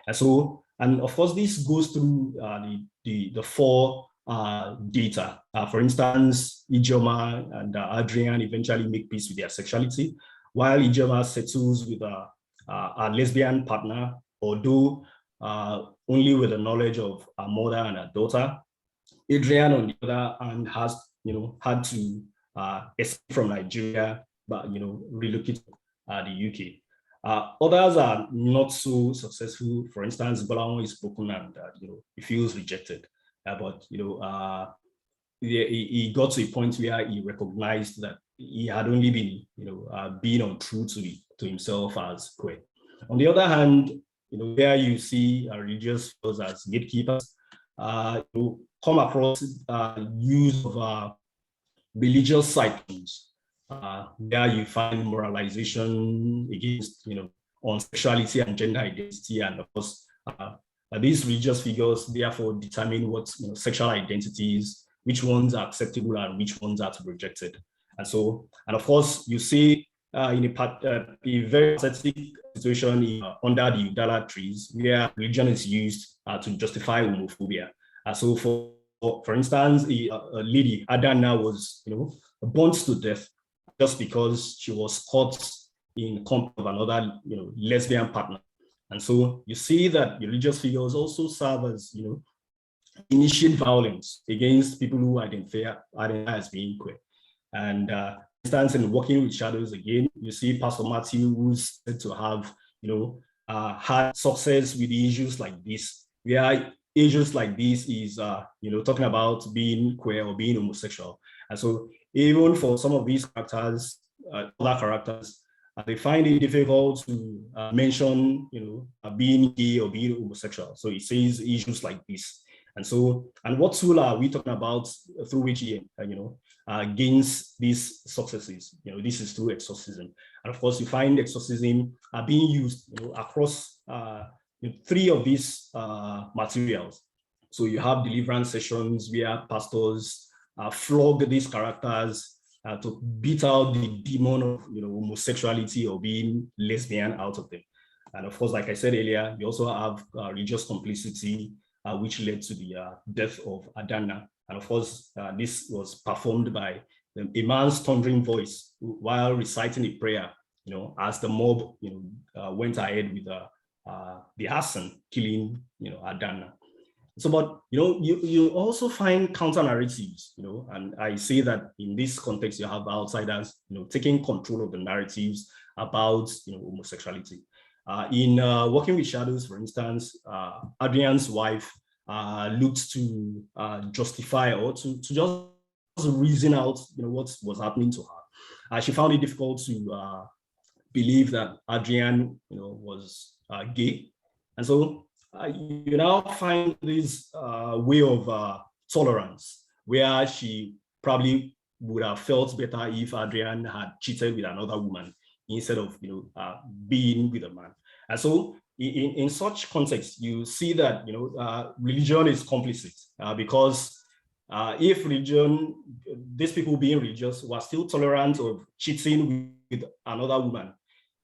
And so, and of course, this goes through the four data. For instance, Ijeoma and Adrian eventually make peace with their sexuality, while Ijeoma settles with a lesbian partner, although only with the knowledge of her mother and her daughter. Adrian, on the other hand, has had to escape from Nigeria, but relocate to the UK. Others are not so successful. For instance, Bolao is broken and he feels rejected. But he got to a point where he recognized that he had only been being untrue to himself as queer. On the other hand, where you see religious figures as gatekeepers, you come across use of religious cycles, where you find moralization against on sexuality and gender identity, and of course these religious figures therefore determine what sexual identities which ones are acceptable and which ones are to be rejected. And so, and of course, you see in a very pathetic situation under the Udala trees, where religion is used to justify homophobia. So for instance, a lady, Adana, was burnt to death just because she was caught in company of another lesbian partner. And so you see that religious figures also serve as initiate violence against people who identify as being queer. And for instance, in Working with Shadows, again, you see Pastor Matthew, who's said to have had success with issues like this, where issues like this is talking about being queer or being homosexual. And so even for some of these characters, other characters, they find it difficult to mention being gay or being homosexual. So it says issues like this. And so, and what tool are we talking about through which he gains these successes? This is through exorcism. And of course, you find exorcism being used across 3 of these materials. So you have deliverance sessions where pastors flog these characters to beat out the demon of homosexuality or being lesbian out of them. And of course, like I said earlier, we also have religious complicity, which led to the death of Adana. And of course, this was performed by a man's thundering voice while reciting a prayer, as the mob went ahead with the arson, killing Adana. So, but you also find counter narratives, and I say that in this context, you have outsiders, taking control of the narratives about homosexuality. In Working with Shadows, for instance, Adrian's wife looked to justify or to just reason out what was happening to her. She found it difficult to believe that Adrian was gay, and so you now find this way of tolerance where she probably would have felt better if Adrian had cheated with another woman instead of being with a man. And so in such context, you see that religion is complicit because if religion, these people being religious were still tolerant of cheating with another woman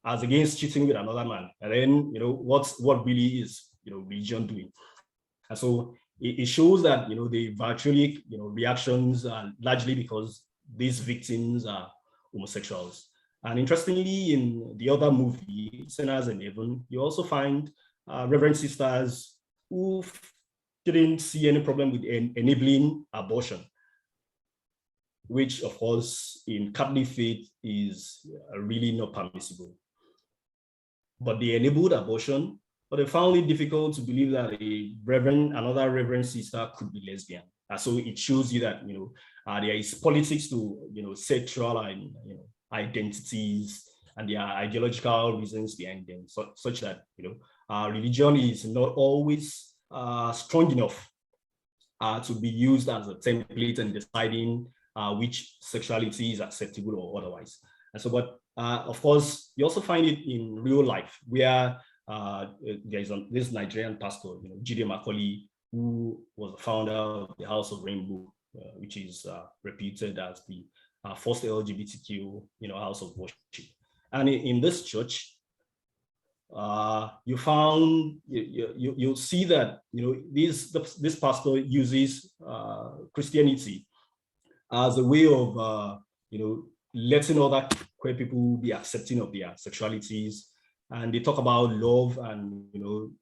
as against cheating with another man, and then what really is religion doing? And so it shows that the virtually reactions are largely because these victims are homosexuals. And interestingly, in the other movie, Sinners in Heaven, you also find Reverend sisters who didn't see any problem with enabling abortion, which of course in Catholic faith is really not permissible. But they enabled abortion, but they found it difficult to believe that another reverend sister could be lesbian. So it shows you that there is politics to sexual and identities, and there are ideological reasons behind them, such that religion is not always strong enough to be used as a template in deciding which sexuality is acceptable or otherwise. And so, but of course, you also find it in real life where there is this Nigerian pastor, Jide Macaulay, who was the founder of the House of Rainbow, which is reputed as the first LGBTQ, house of worship. And in this church, you see that this pastor uses Christianity as a way of letting other queer people be accepting of their sexualities, and they talk about love. And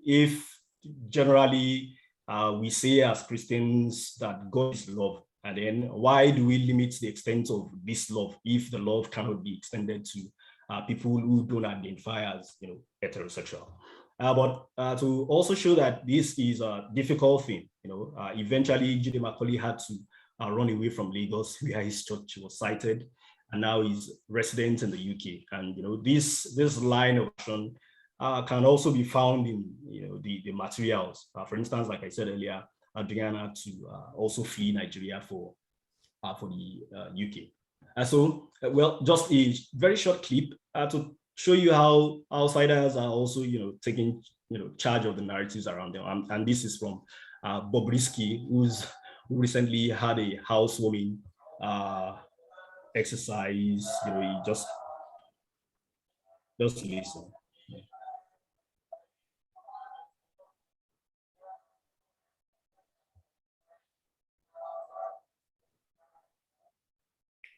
if generally we say as Christians that God is love, and then why do we limit the extent of this love if the love cannot be extended to people who don't identify as heterosexual? But to also show that this is a difficult thing, eventually Jide Macaulay had to run away from Lagos, where his church was cited, and now he's resident in the UK. And this line of action can also be found in the materials. For instance, like I said earlier, Adrian had to also flee Nigeria for the UK. And so, well, just a very short clip to show you how outsiders are also taking charge of the narratives around them. And this is from Bobrisky, who recently had a housewarming exercise. You just listen.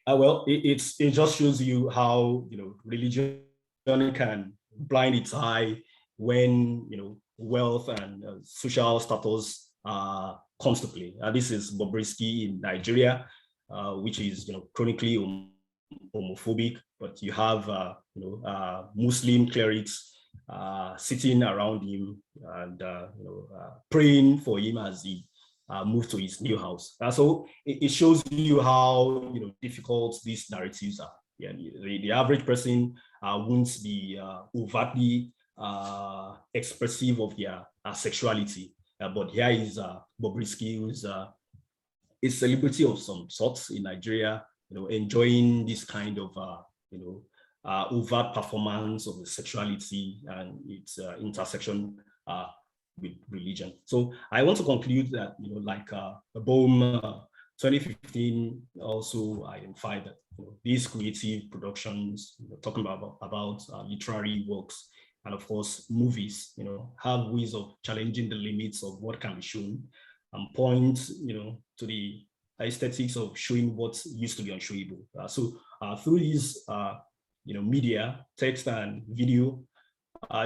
Well, it just shows you how religion can blind its eye when wealth and social status comes to play. This is Bobrisky in Nigeria, which is chronically homophobic, but you have Muslim clerics sitting around him and praying for him as he moved to his new house. So it shows you how difficult these narratives are. Yeah, the average person won't be overtly expressive of their sexuality, but here is Bobrisky, who is a celebrity of some sorts in Nigeria, enjoying this kind of overt performance of the sexuality and its intersection with religion. So I want to conclude that, like Bohm 2015 also identified that these creative productions, talking about literary works and of course movies, have ways of challenging the limits of what can be shown and point, to the aesthetics of showing what used to be unshowable. So through these, media, text and video,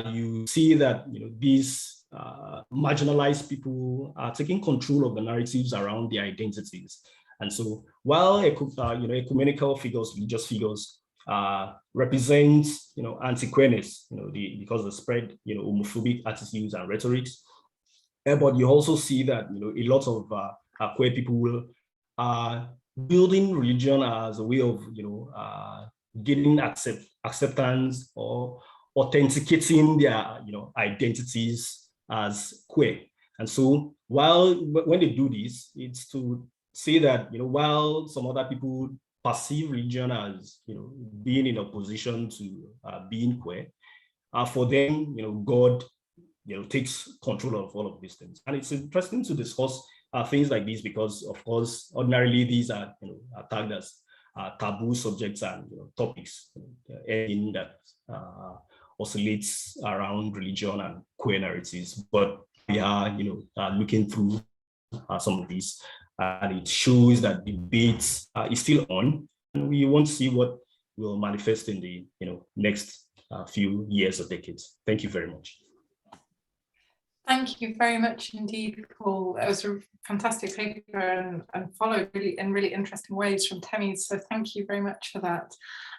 you see that these marginalized people are taking control of the narratives around their identities. And so while ecumenical figures, religious figures represent anti-queerness, because they spread homophobic attitudes and rhetorics, but you also see that a lot of queer people are building religion as a way of gaining acceptance or authenticating their identities as queer. And so when they do this, it's to say that while some other people perceive religion as being in opposition to being queer, for them God takes control of all of these things. And it's interesting to discuss things like this because, of course, ordinarily these are tagged as taboo subjects and topics, anything that oscillates around religion and queer narratives. But we are looking through some of these, and it shows that debate is still on, and we want to see what will manifest in the next few years or decades. Thank you very much. Thank you very much indeed, Paul. That was a fantastic paper and followed in really interesting ways from Temi. So thank you very much for that.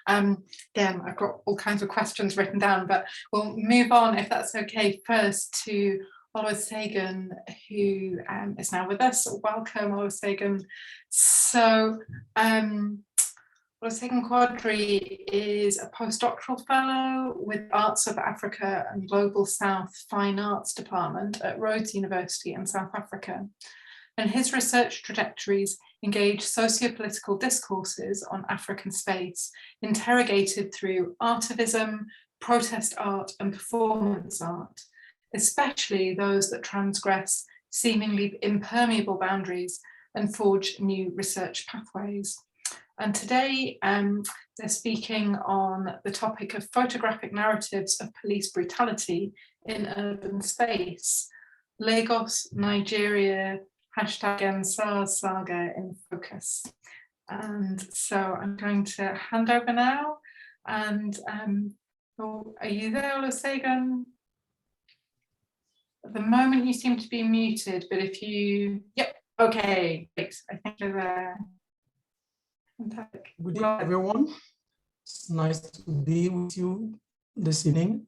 Again, I've got all kinds of questions written down, but we'll move on, if that's okay, first to Olusegun, who is now with us. Welcome, Olusegun. So Olusegun Quadri is a postdoctoral fellow with Arts of Africa and Global South Fine Arts Department at Rhodes University in South Africa. And his research trajectories engage socio-political discourses on African space, interrogated through artivism, protest art, and performance art, especially those that transgress seemingly impermeable boundaries and forge new research pathways. And today, they're speaking on the topic of photographic narratives of police brutality in urban space. Lagos, Nigeria, #EndSARS saga in focus. And so I'm going to hand over now. And are you there, Olusegun? At the moment you seem to be muted, but if you, yep, okay, great. I think you're there. Fantastic. Good evening, everyone. It's nice to be with you this evening.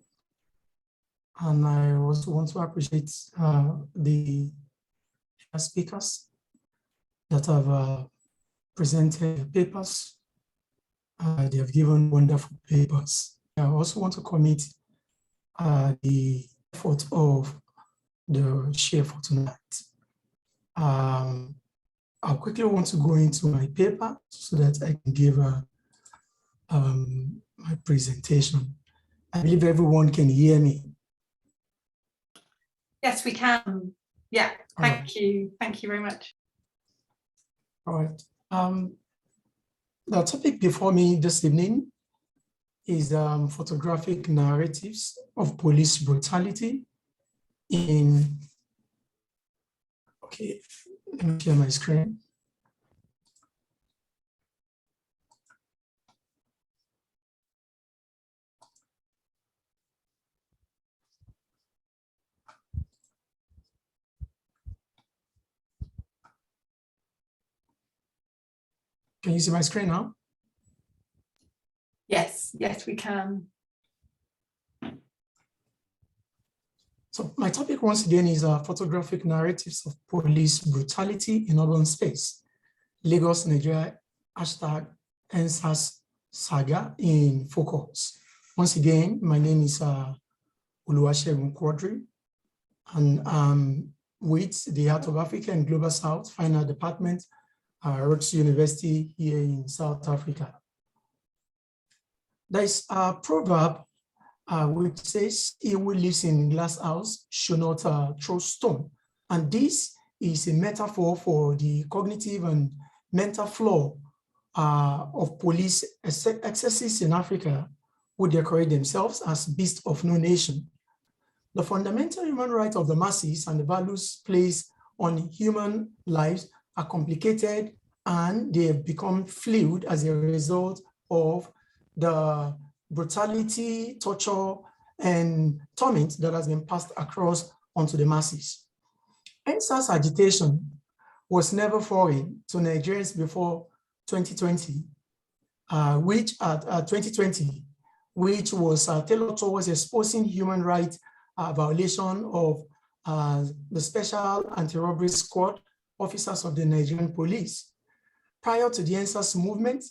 And I also want to appreciate the speakers that have presented papers. They have given wonderful papers. I also want to commit the effort of the share for tonight. I quickly want to go into my paper so that I can give my presentation. I believe everyone can hear me. Yes, we can. Yeah, thank you. Thank you very much. All right. The topic before me this evening is photographic narratives of police brutality in, okay, let me share my screen. Can you see my screen now? Yes, yes, we can. So my topic once again is photographic narratives of police brutality in urban space. Lagos, Nigeria, hashtag NSAS saga in focus. Once again, my name is Oluwasegun Quadri, and with the Heart of Africa and Global South Fine Art Department, Rhodes University here in South Africa. There is a proverb which says, "He who lives in glass house should not throw stone." And this is a metaphor for the cognitive and mental flaw of police excesses in Africa, who decorate themselves as beasts of no nation. The fundamental human right of the masses and the values placed on human lives are complicated, and they have become fluid as a result of the brutality, torture, and torment that has been passed across onto the masses. NSAS agitation was never foreign to Nigerians before 2020, which was tailored towards exposing human rights violation of the Special Anti-Robbery Squad officers of the Nigerian police. Prior to the NSAS movement,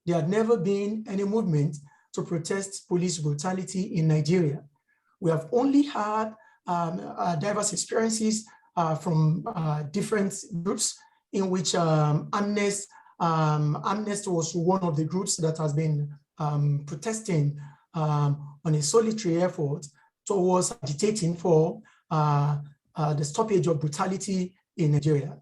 there had never been any movement to protest police brutality in Nigeria. We have only had diverse experiences from different groups in which Amnesty was one of the groups that has been protesting on a solitary effort towards agitating for the stoppage of brutality in Nigeria.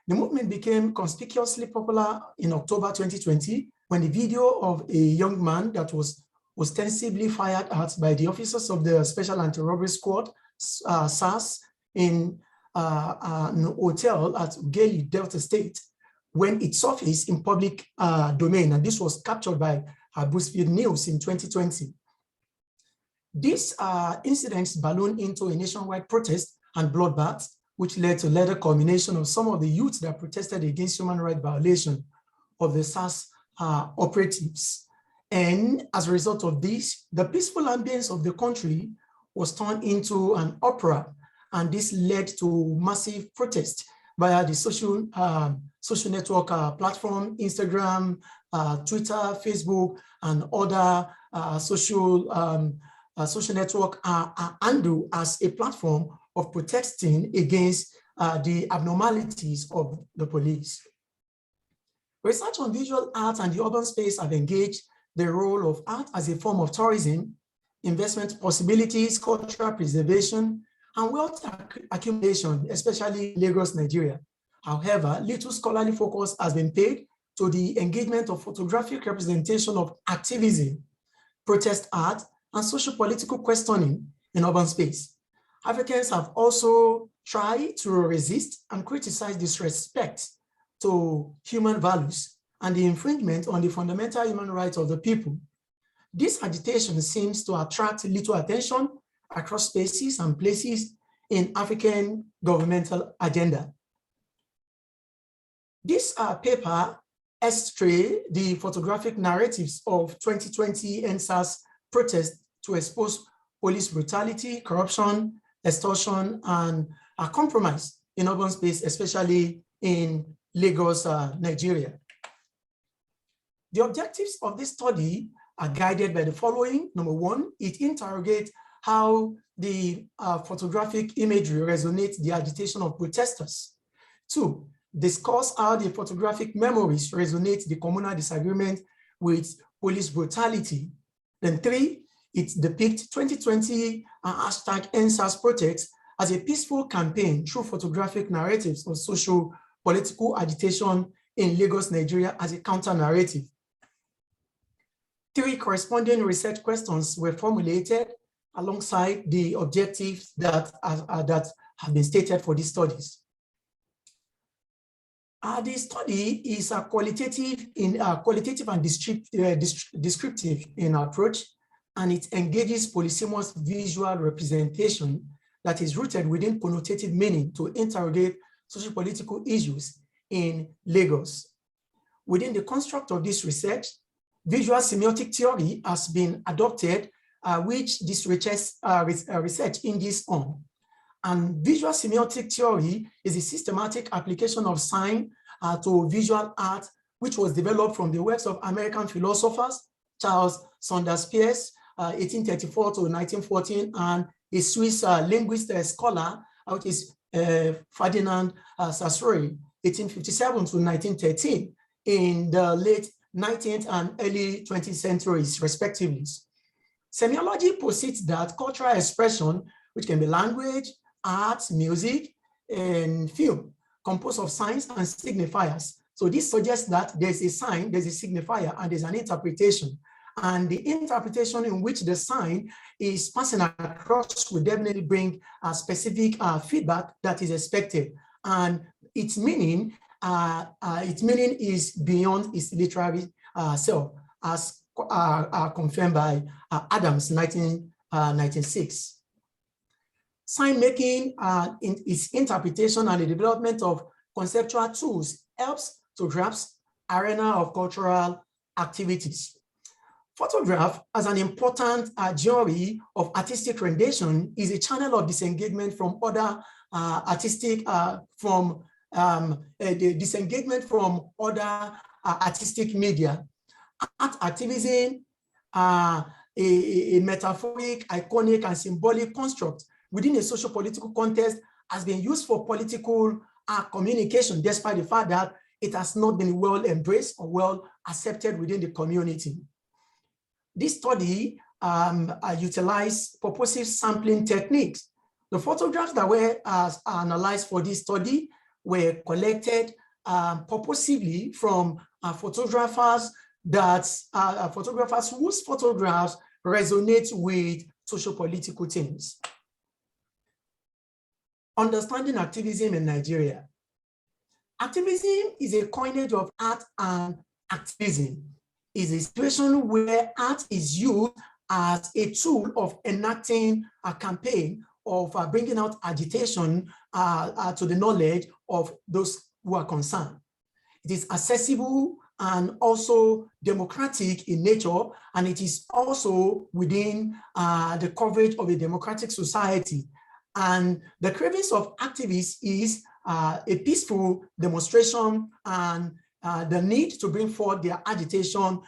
The movement became conspicuously popular in October 2020 when the video of a young man that was ostensibly fired at by the officers of the Special Anti-Robbery Squad, SAS, in an hotel at Ughelli, Delta State, when it surfaced in public domain, and this was captured by BuzzFeed News in 2020. These incidents ballooned into a nationwide protest and bloodbath, which led to later culmination of some of the youths that protested against human rights violation of the SAS operatives. And as a result of this, the peaceful ambience of the country was turned into an opera, and this led to massive protest via the social network platform, Instagram, Twitter, Facebook, and other social network handle as a platform of protesting against the abnormalities of the police. Research on visual art and the urban space have engaged the role of art as a form of tourism, investment possibilities, cultural preservation, and wealth accumulation, especially in Lagos, Nigeria. However, little scholarly focus has been paid to the engagement of photographic representation of activism, protest art, and socio-political questioning in urban space. Africans have also tried to resist and criticize disrespect to human values and the infringement on the fundamental human rights of the people. This agitation seems to attract little attention across spaces and places in African governmental agenda. This paper illustrates the photographic narratives of 2020 NSAS protests to expose police brutality, corruption, extortion, and compromise in urban space, especially in Lagos, Nigeria. The objectives of this study are guided by the following. Number one, it interrogates how the photographic imagery resonates the agitation of protesters. Two, discuss how the photographic memories resonate the communal disagreement with police brutality. Then three, it depicts 2020 hashtag NSAS protests as a peaceful campaign through photographic narratives of social political agitation in Lagos, Nigeria as a counter-narrative. 3 corresponding research questions were formulated alongside the objectives that have been stated for these studies. The study is a qualitative and descriptive in approach, and it engages polysemous visual representation that is rooted within connotative meaning to interrogate socio-political issues in Lagos. Within the construct of this research, visual semiotic theory has been adopted, which this research hinges on. And visual semiotic theory is a systematic application of sign to visual art, which was developed from the works of American philosophers, Charles Sanders Peirce, 1834 to 1914, and a Swiss linguist scholar, which is Ferdinand Saussure, 1857 to 1913, in the late 19th and early 20th centuries, respectively. Semiology posits that cultural expression, which can be language, art, music, and film, composed of signs and signifiers. So this suggests that there's a sign, there's a signifier, and there's an interpretation. And the interpretation in which the sign is passing across will definitely bring a specific feedback that is expected. And its meaning is beyond its literary self, as confirmed by Adams, 1996. Sign making in its interpretation and the development of conceptual tools helps to grasp arena of cultural activities. Photograph, as an important genre of artistic rendition, is a channel of disengagement from other artistic media. Art activism, a metaphoric, iconic, and symbolic construct within a socio-political context, has been used for political communication, despite the fact that it has not been well embraced or well accepted within the community. This study utilized purposive sampling techniques. The photographs that were analyzed for this study were collected purposively from photographers whose photographs resonate with socio-political themes. Understanding activism in Nigeria. Activism is a coinage of art and activism. Is a situation where art is used as a tool of enacting a campaign of bringing out agitation to the knowledge of those who are concerned. It is accessible and also democratic in nature, and it is also within the coverage of a democratic society. And the cravings of activists is a peaceful demonstration and the need to bring forth their agitation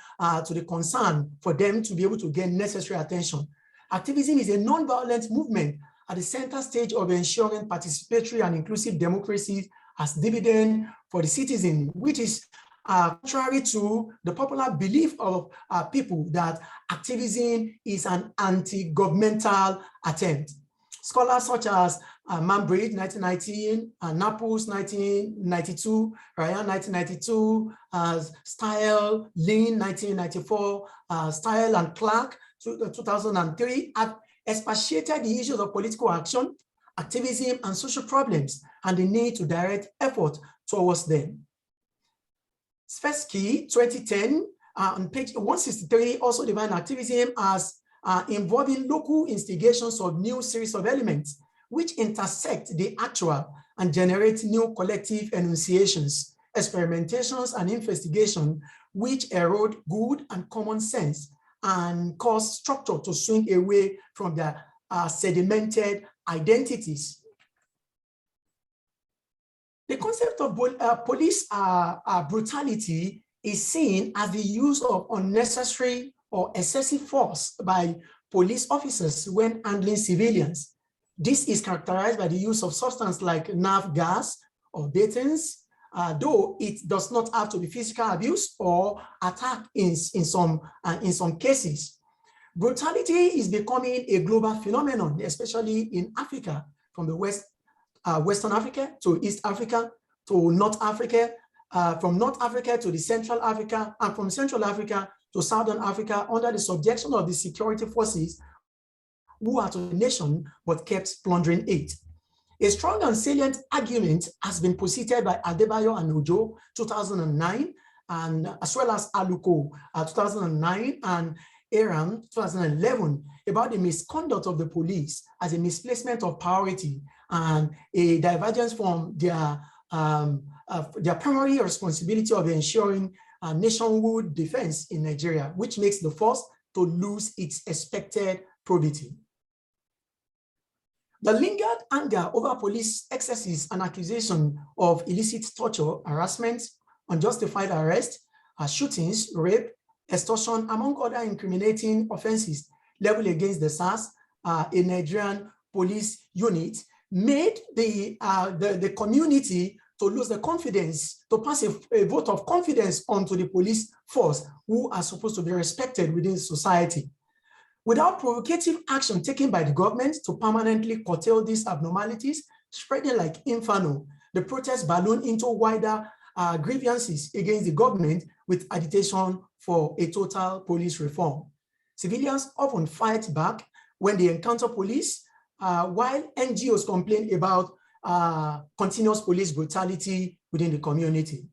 to the concern for them to be able to gain necessary attention. Activism is a non-violent movement at the center stage of ensuring participatory and inclusive democracy as dividend for the citizen, which is contrary to the popular belief of people that activism is an anti-governmental attempt. Scholars such as Mambridge, 1919, Naples, 1992, Ryan, 1992, Style, Lin, 1994, Style and Clark, 2003, have expatiated the issues of political action, activism, and social problems, and the need to direct effort towards them. Svetsky, 2010, on page 163, also define activism as involving local instigations of new series of elements which intersect the actual and generate new collective enunciations, experimentations, and investigation which erode good and common sense and cause structure to swing away from their sedimented identities. The concept of police brutality is seen as the use of unnecessary or excessive force by police officers when handling civilians. This is characterized by the use of substances like nerve gas or batons, though it does not have to be physical abuse or attack in some cases. Brutality is becoming a global phenomenon, especially in Africa, from the Western Africa to East Africa to North Africa, from North Africa to the Central Africa, and from Central Africa to Southern Africa under the subjection of the security forces who are to the nation but kept plundering it. A strong and salient argument has been posited by Adebayo and Ojo, 2009, and as well as Aluko, 2009, and Aram, 2011, about the misconduct of the police as a misplacement of priority and a divergence from their primary responsibility of ensuring nationwide defense in Nigeria, which makes the force to lose its expected probity. The lingered anger over police excesses and accusation of illicit torture, harassment, unjustified arrest, shootings, rape, extortion, among other incriminating offenses leveled against the SARS, a Nigerian police unit, made the community to lose the confidence, to pass a vote of confidence onto the police force, who are supposed to be respected within society. Without provocative action taken by the government to permanently curtail these abnormalities, spreading like inferno, the protest ballooned into wider grievances against the government with agitation for a total police reform. Civilians often fight back when they encounter police, while NGOs complain about continuous police brutality within the community.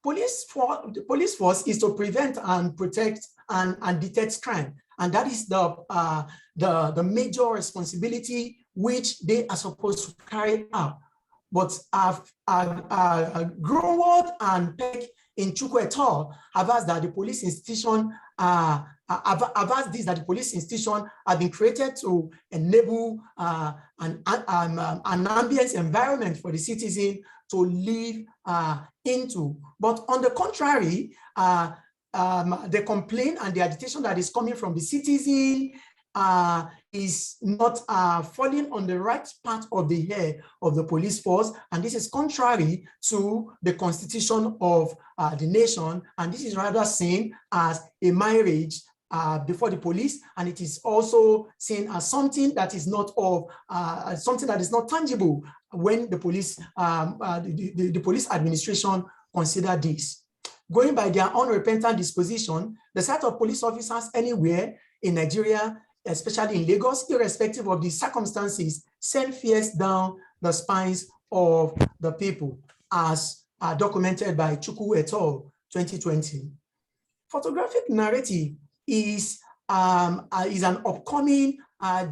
The police force is to prevent and protect and detect crime, and that is the major responsibility which they are supposed to carry out. But Grunwald and Peck in Chukwu et al. Have asked that the police institution have the police institution have been created to enable an ambience environment for the citizen to live into. But on the contrary, the complaint and the agitation that is coming from the citizen is not falling on the right part of the hair of the police force, and this is contrary to the constitution of the nation, and this is rather seen as a marriage before the police, and it is also seen as something that is not tangible when the police the police administration consider this. Going by their unrepentant disposition, the sight of police officers anywhere in Nigeria, especially in Lagos, irrespective of the circumstances, send fears down the spines of the people, as documented by Chukwu et al. 2020. Photographic narrative is an upcoming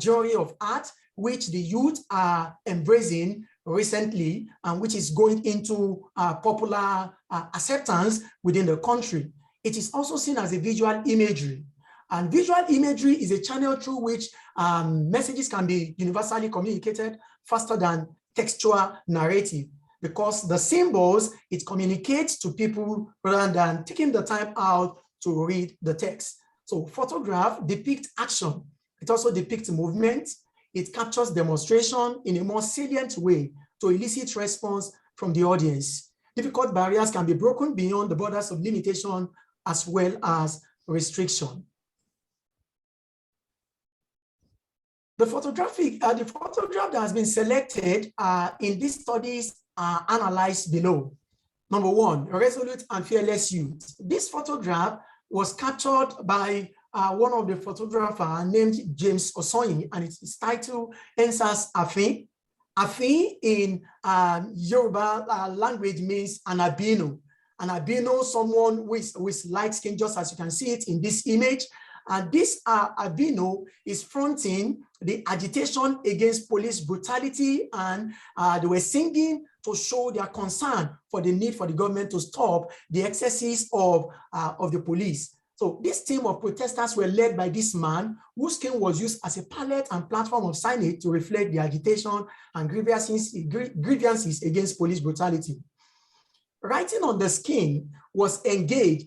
genre of art which the youth are embracing recently, and which is going into popular acceptance within the country. It is also seen as a visual imagery. And visual imagery is a channel through which messages can be universally communicated faster than textual narrative, because the symbols, it communicates to people rather than taking the time out to read the text. So photograph depicts action. It also depicts movement. It captures demonstration in a more salient way to elicit response from the audience. Difficult barriers can be broken beyond the borders of limitation as well as restriction. The photograph that has been selected in these studies are analyzed below. Number one, resolute and fearless youth. This photograph was captured by one of the photographers named James Osoyin, and it's titled Ensas Afin. Afin in Yoruba language means an albino. An albino, someone with light skin, just as you can see it in this image. And this albino is fronting the agitation against police brutality, and they were singing to show their concern for the need for the government to stop the excesses of the police. So this team of protesters were led by this man, whose skin was used as a palette and platform of signage to reflect the agitation and grievances against police brutality. Writing on the skin was engaged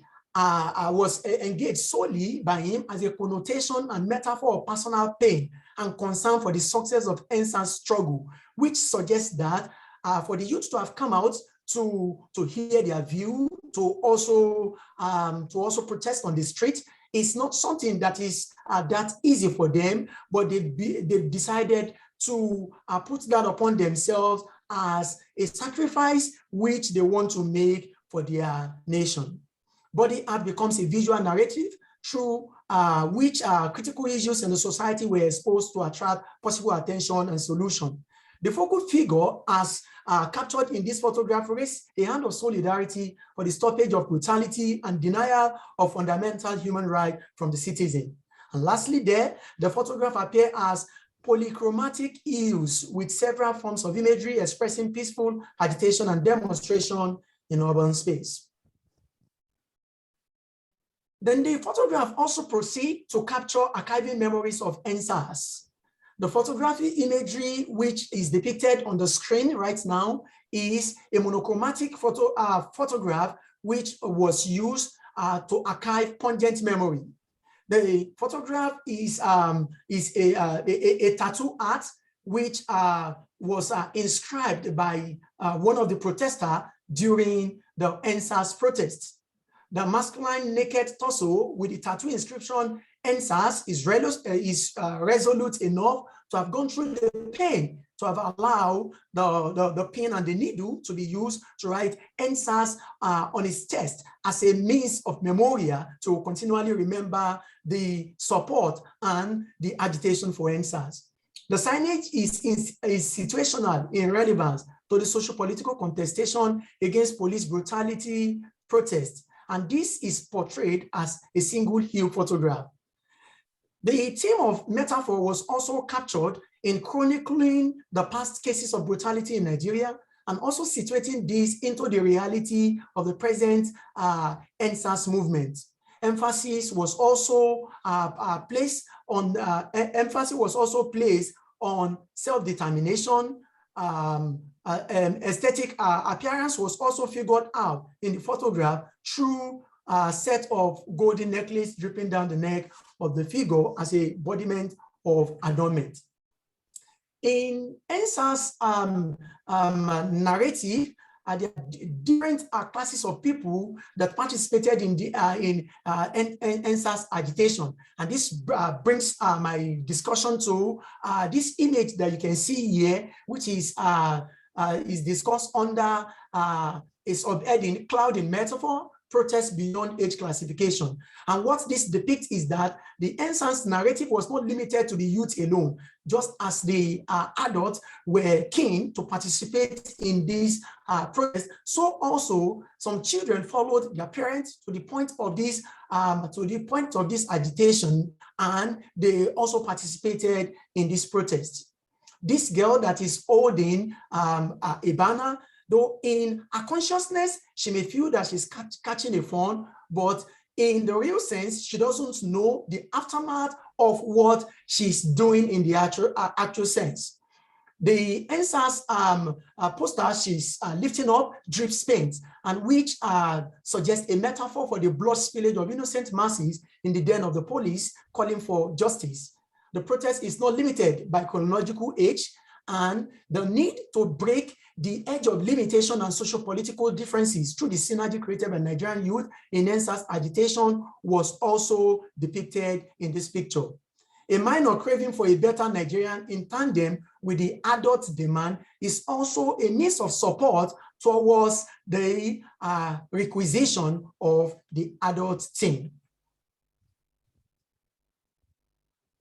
solely by him as a connotation and metaphor of personal pain and concern for the success of Ensa's struggle, which suggests that for the youth to have come out to hear their view, to also protest on the street, is not something that is that easy for them, but they've decided to put that upon themselves as a sacrifice which they want to make for their nation. Body art becomes a visual narrative through which critical issues in the society were exposed to attract possible attention and solution. The focal figure, as captured in this photograph, raises a hand of solidarity for the stoppage of brutality and denial of fundamental human rights from the citizen. And lastly, there, the photograph appears as polychromatic hues with several forms of imagery expressing peaceful agitation and demonstration in urban space. Then the photograph also proceeds to capture archiving memories of NSAS. The photographic imagery which is depicted on the screen right now is a monochromatic photograph which was used to archive pungent memory. The photograph is a tattoo art which was inscribed by one of the protesters during the NSAS protests. The masculine naked torso with the tattoo inscription NSAS is resolute enough to have gone through the pain to have allowed the pen and the needle to be used to write NSAS on his chest as a means of memorial to continually remember the support and the agitation for NSAS. The signage is situational in relevance to the social-political contestation against police brutality protests, and this is portrayed as a single hue photograph. The theme of metaphor was also captured in chronicling the past cases of brutality in Nigeria and also situating this into the reality of the present NSAS movement. Emphasis was also placed on self-determination. Aesthetic appearance was also figured out in the photograph through a set of golden necklace dripping down the neck of the figure as a embodiment of adornment. In NSAS narrative, there are different classes of people that participated in the NSAS agitation, and this brings my discussion to this image that you can see here, which is discussed under a subheading "Clouding Metaphor: Protest Beyond Age Classification." And what this depicts is that the NSAS narrative was not limited to the youth alone, just as the adults were keen to participate in this protest. So also some children followed their parents to the point of this agitation, and they also participated in this protest. This girl that is holding a banner, though in her consciousness, she may feel that she's catching a phone, but in the real sense, she doesn't know the aftermath of what she's doing in the actual sense. The NSAS poster she's lifting up drips paint, and which suggests a metaphor for the blood spillage of innocent masses in the den of the police calling for justice. The protest is not limited by chronological age, and the need to break the edge of limitation and social-political differences through the synergy created by Nigerian youth in NSAS agitation was also depicted in this picture. A minor craving for a better Nigerian in tandem with the adult demand is also a means of support towards the requisition of the adult team.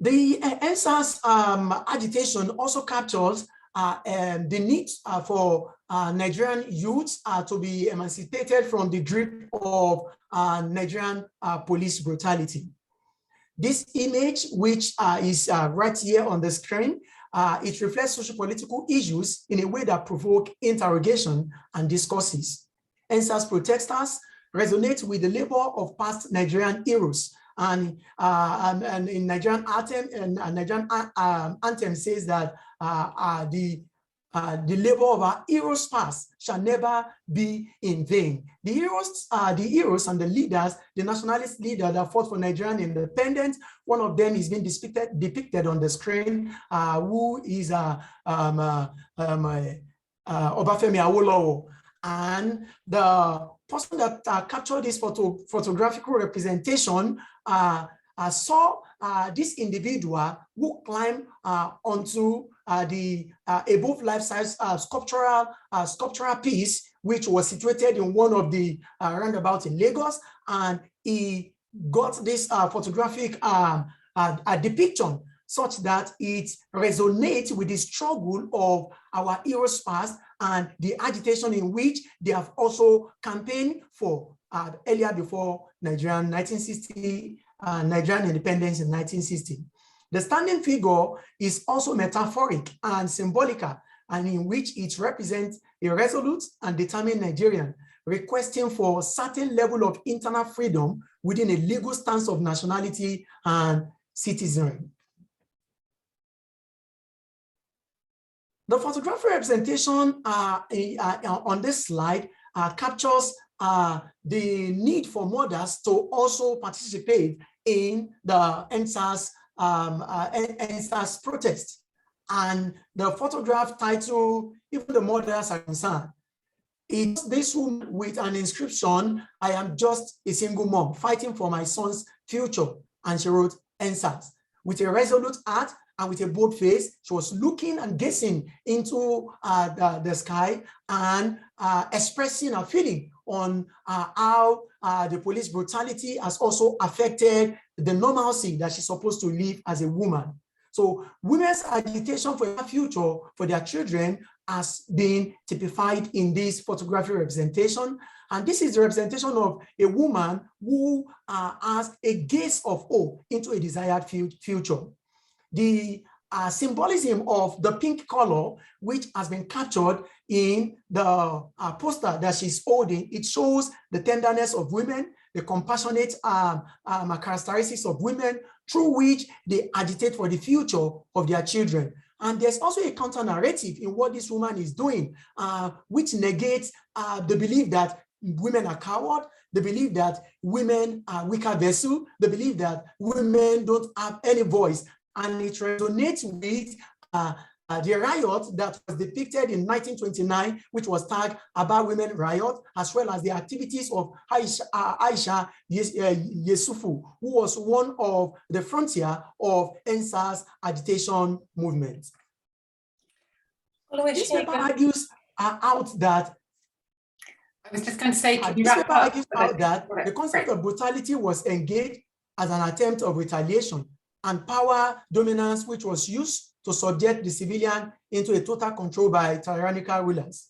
The NSAS agitation also captures the need for Nigerian youths to be emancipated from the grip of Nigerian police brutality. This image, which is right here on the screen, it reflects social-political issues in a way that provoke interrogation and discourses. NSAS protesters resonate with the labor of past Nigerian heroes, and in Nigerian anthem says that the labor of our heroes past shall never be in vain. The heroes and the leaders, the nationalist leader that fought for Nigerian independence, one of them is being depicted on the screen, who is Obafemi Awolowo. And the person that captured this photographical representation saw this individual who climbed onto the above life-size sculptural piece, which was situated in one of the roundabouts in Lagos, and he got this photographic depiction such that it resonates with the struggle of our heroes past and the agitation in which they have also campaigned for earlier before Nigerian independence in 1960. The standing figure is also metaphoric and symbolical, and in which it represents a resolute and determined Nigerian requesting for a certain level of internal freedom within a legal stance of nationality and citizenry. The photographic representation on this slide captures the need for mothers to also participate in the NSAS protest. And the photograph title, "Even the Mothers Are Concerned," it's this woman with an inscription, "I am just a single mom fighting for my son's future." And she wrote NSAS with a resolute heart and with a bold face. She was looking and gazing into the sky and expressing a feeling on how the police brutality has also affected the normalcy that she's supposed to live as a woman. So women's agitation for their future, for their children, has been typified in this photographic representation. And this is the representation of a woman who has a gaze of hope into a desired future. The symbolism of the pink color, which has been captured in the poster that she's holding, it shows the tenderness of women, the compassionate characteristics of women, through which they agitate for the future of their children. And there's also a counter narrative in what this woman is doing, which negates the belief that women are cowards, the belief that women are weaker vessel, the belief that women don't have any voice. And it resonates with the riot that was depicted in 1929, which was tagged About Women Riot, as well as the activities of Aisha Yesufu, who was one of the frontier of NSAS agitation movement. This paper argues out that I was just going to say, this paper argues out that the concept of brutality was engaged as an attempt of retaliation and power dominance, which was used to subject the civilian into a total control by tyrannical rulers.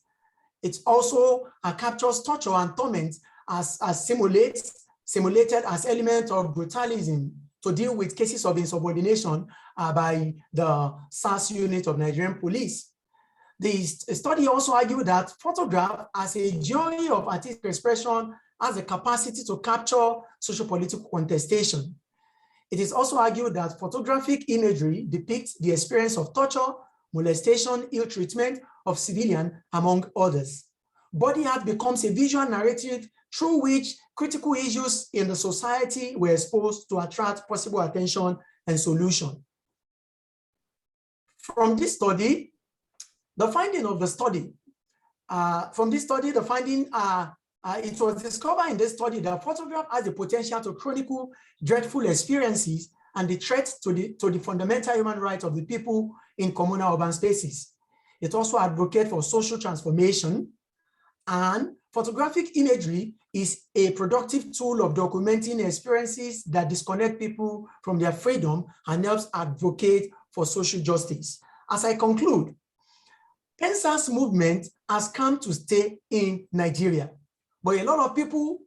It also captures torture and torment as simulated as element of brutalism to deal with cases of insubordination by the SAS unit of Nigerian police. The study also argued that photograph as a journey of artistic expression has the capacity to capture socio-political contestation. It is also argued that photographic imagery depicts the experience of torture, molestation, ill treatment of civilians, among others. Body art becomes a visual narrative through which critical issues in the society were exposed to attract possible attention and solution. From this study, the finding of the study, it was discovered in this study that photograph has the potential to chronicle dreadful experiences and the threat to the fundamental human rights of the people in communal urban spaces. It also advocates for social transformation, and photographic imagery is a productive tool of documenting experiences that disconnect people from their freedom and helps advocate for social justice. As I conclude, NSAS movement has come to stay in Nigeria. But a lot of people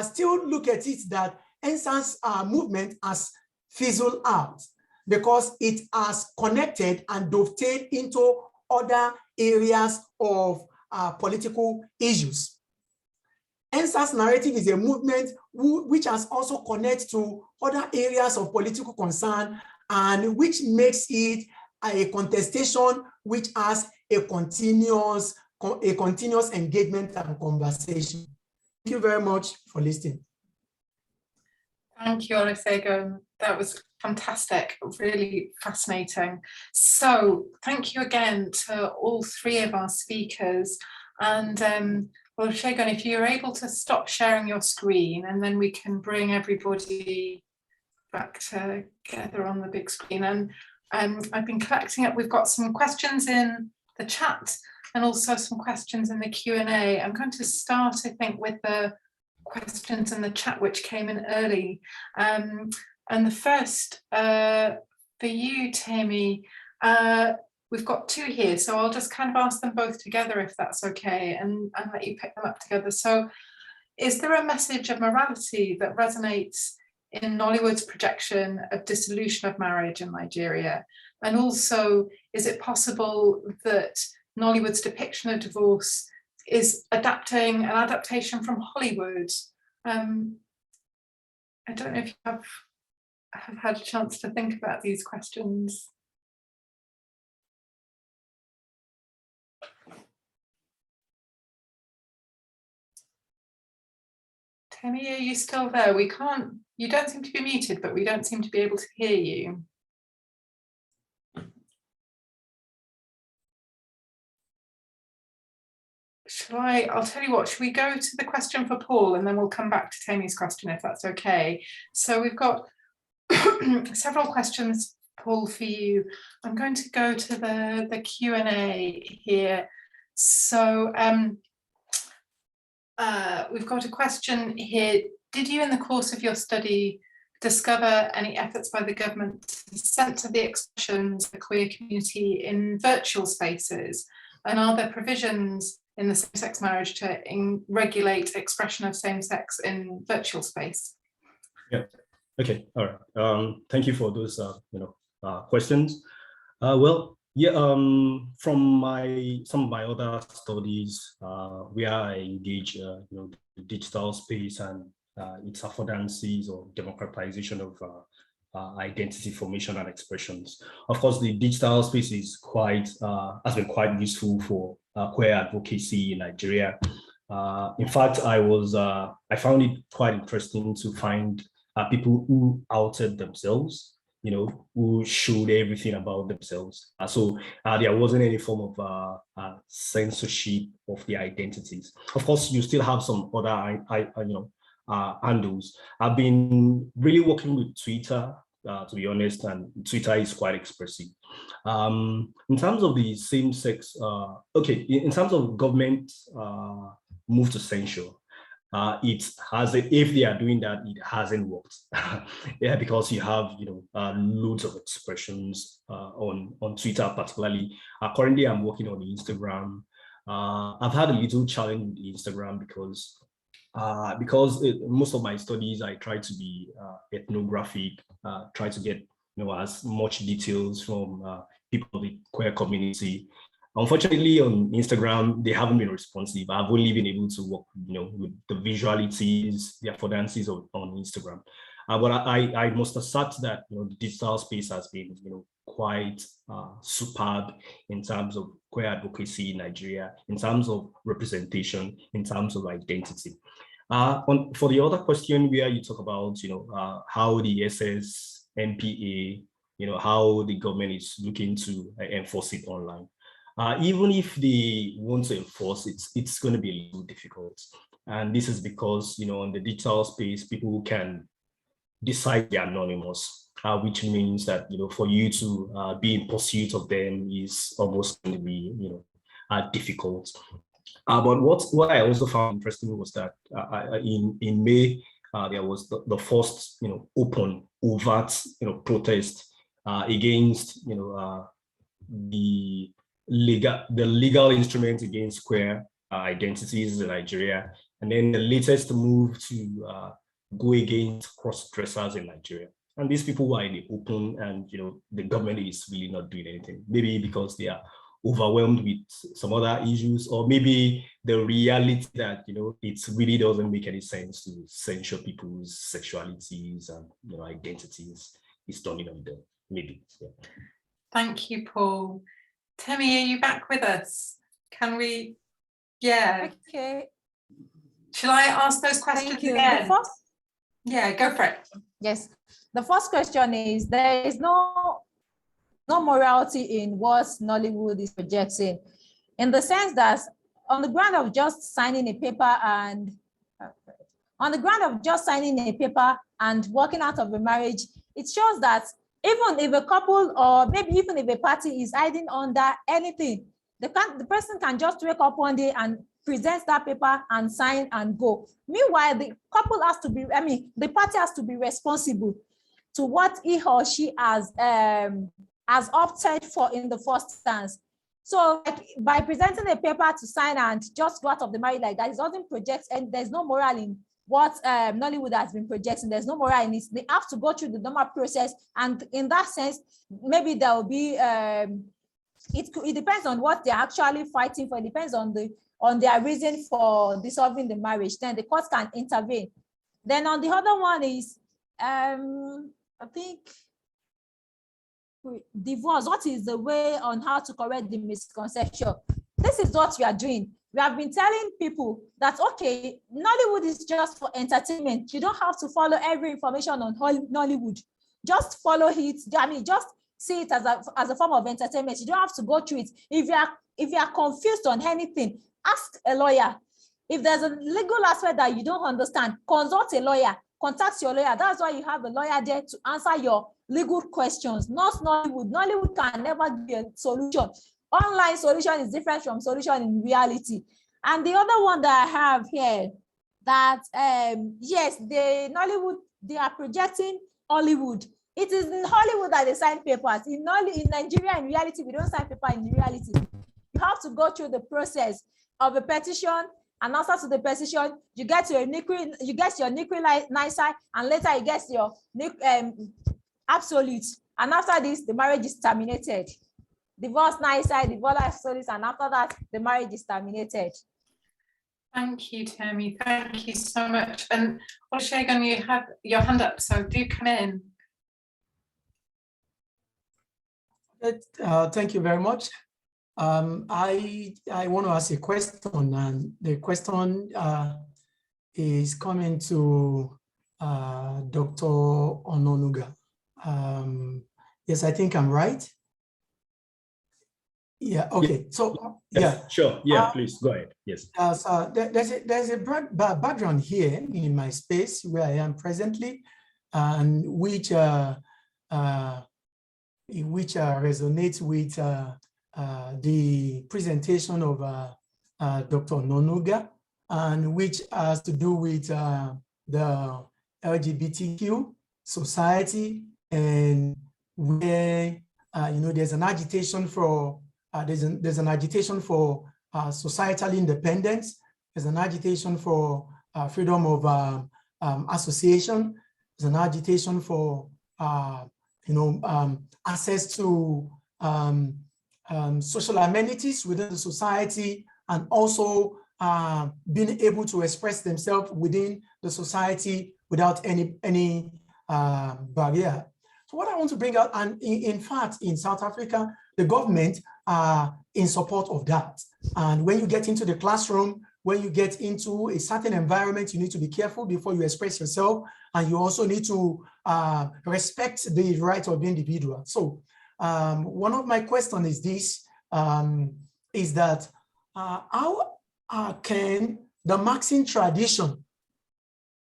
still look at it that NSAS movement has fizzled out because it has connected and dovetailed into other areas of political issues. NSAS narrative is a movement which has also connected to other areas of political concern and which makes it a contestation which has a continuous engagement and conversation. Thank you very much for listening. Thank you, Olusegun. That was fantastic, really fascinating. So thank you again to all three of our speakers. And Olusegun, if you're able to stop sharing your screen, and then we can bring everybody back together on the big screen. And I've been collecting up, we've got some questions in the chat and also some questions in the Q&A. I'm going to start, I think, with the questions in the chat which came in early. And the first for you, Tammy, we've got two here, so I'll just kind of ask them both together if that's okay, and let you pick them up together. So is there a message of morality that resonates in Nollywood's projection of dissolution of marriage in Nigeria? And also, is it possible that Nollywood's depiction of divorce is an adaptation from Hollywood? I don't know if you have had a chance to think about these questions. Tammy, are you still there? We can't, you don't seem to be muted, but we don't seem to be able to hear you. I'll tell you what, should we go to the question for Paul and then we'll come back to Tammy's question if that's okay. So we've got several questions, Paul, for you. I'm going to go to the Q&A here. So we've got a question here. Did you, in the course of your study, discover any efforts by the government to censor the expressions of the queer community in virtual spaces? And are there provisions in the same-sex marriage to regulate expression of same-sex in virtual space? Yeah. Okay. All right. Thank you for those questions. Well, yeah. From some of my other studies, where I engage, the digital space and its affordances or democratization of identity formation and expressions. Of course, the digital space is has been quite useful for queer advocacy in Nigeria. In fact, I found it quite interesting to find people who outed themselves, who showed everything about themselves. So there wasn't any form of censorship of the identities. Of course, you still have some other, handles. I've been really working with Twitter, to be honest, and Twitter is quite expressive. In terms of the same-sex, in terms of government move to censure, if they are doing that, it hasn't worked. Yeah, because you have loads of expressions on Twitter, particularly. Currently, I'm working on Instagram. I've had a little challenge with Instagram because most of my studies, I try to be ethnographic, try to get as much details from people of the queer community. Unfortunately, on Instagram, they haven't been responsive. I've only been able to work, with the visualities, the affordances on Instagram. But I must assert that the digital space has been quite superb in terms of queer advocacy in Nigeria, in terms of representation, in terms of identity. For the other question where you talk about how the SSNPA, how the government is looking to enforce it online. Even if they want to enforce it, it's going to be a little difficult. And this is because, on the digital space, people can decide they're anonymous, which means that, for you to be in pursuit of them is almost going to be, difficult. But what I also found interesting was that in May, there was the first, open, overt, protest against, the legal instruments against queer identities in Nigeria, and then the latest move to go against cross-dressers in Nigeria. And these people were in the open, and the government is really not doing anything. Maybe because they are overwhelmed with some other issues, or maybe the reality that it really doesn't make any sense to censure people's sexualities and identities is turning on them. Maybe. Yeah. Thank you, Paul. Tammy, are you back with us? Can we? Yeah. Okay. Shall I ask those questions again? Yeah, go for it. Yes. The first question is, there is no morality in what Nollywood is projecting, in the sense that on the ground of just signing a paper and walking out of a marriage, it shows that even if a couple or maybe even if a party is hiding under anything, the person can just wake up one day and present that paper and sign and go. Meanwhile, the couple has to be, the party has to be responsible to what he or she has opted for in the first instance. So like, by presenting a paper to sign and just go out of the marriage like that, it doesn't project, and there's no moral in what Nollywood has been projecting. There's no moral in it. They have to go through the normal process, and in that sense, maybe there will be it depends on what they're actually fighting for. It depends on their reason for dissolving the marriage. Then the court can intervene. Then on the other one is I think divorce. What is the way on how to correct the misconception? This is what we are doing. We have been telling people that, okay, Nollywood is just for entertainment. You don't have to follow every information on Nollywood. Just follow it. Just see it as a form of entertainment. You don't have to go through it. If you are confused on anything, ask a lawyer. If there's a legal aspect that you don't understand, consult a lawyer. Contact your lawyer. That's why you have a lawyer there to answer your legal questions, not Nollywood. Nollywood can never give you a solution. Online solution is different from solution in reality. And the other one that I have here, that yes, Nollywood, they are projecting Hollywood. It is in Hollywood that they sign papers. In Nigeria, in reality, we don't sign paper in reality. You have to go through the process of a petition, and answer to the petition, you get your NICRI, and later you get your absolute. And after this, the marriage is terminated. Divorce NICRI, divorce absolute, and after that, the marriage is terminated. Thank you, Temi. Thank you so much. And Olusegun, you have your hand up, so do come in. Thank you very much. I want to ask a question, and the question is coming to Dr. Ononuga. Yes, I think I'm right. Yeah. Okay. So yes, yeah, sure. Yeah, please go ahead. Yes. So there's a background here in my space where I am presently, and which resonates with the presentation of Dr. Nonuga, and which has to do with the LGBTQ society, and where there's an agitation for there's an agitation for societal independence. There's an agitation for freedom of association. There's an agitation for access to social amenities within the society, and also being able to express themselves within the society without any barrier. So what I want to bring out, and in fact, in South Africa, the government are in support of that. And when you get into the classroom, when you get into a certain environment, you need to be careful before you express yourself, and you also need to respect the right of the individual. So one of my questions is this, is that how can the Marxing tradition,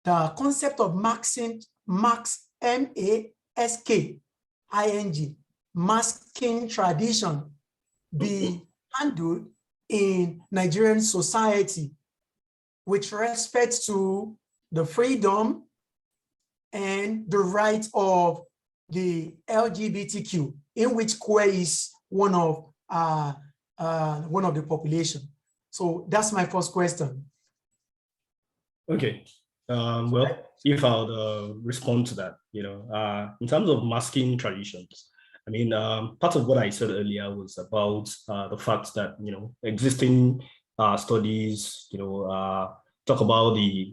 the concept of Marxing, M-A-S-K-I-N-G, masking tradition, be handled in Nigerian society with respect to the freedom and the right of the LGBTQ, in which queer is one of the population? So that's my first question. Okay. Well, if I'll respond to that, in terms of masking traditions, I mean, part of what I said earlier was about the fact that, existing studies, talk about the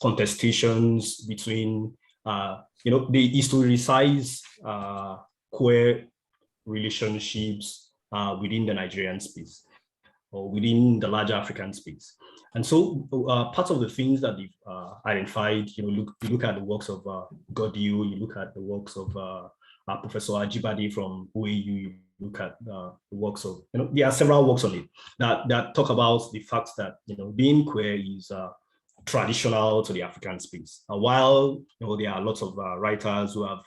contestations between, they historicize queer relationships within the Nigerian space or within the larger African space. And so part of the things that they've identified, you look at the works of Godiu, you look at the works of Professor Ajibade from OAU, you look at the works of, there are several works on it that talk about the fact that, being queer is traditional to the African space. While there are lots of writers who have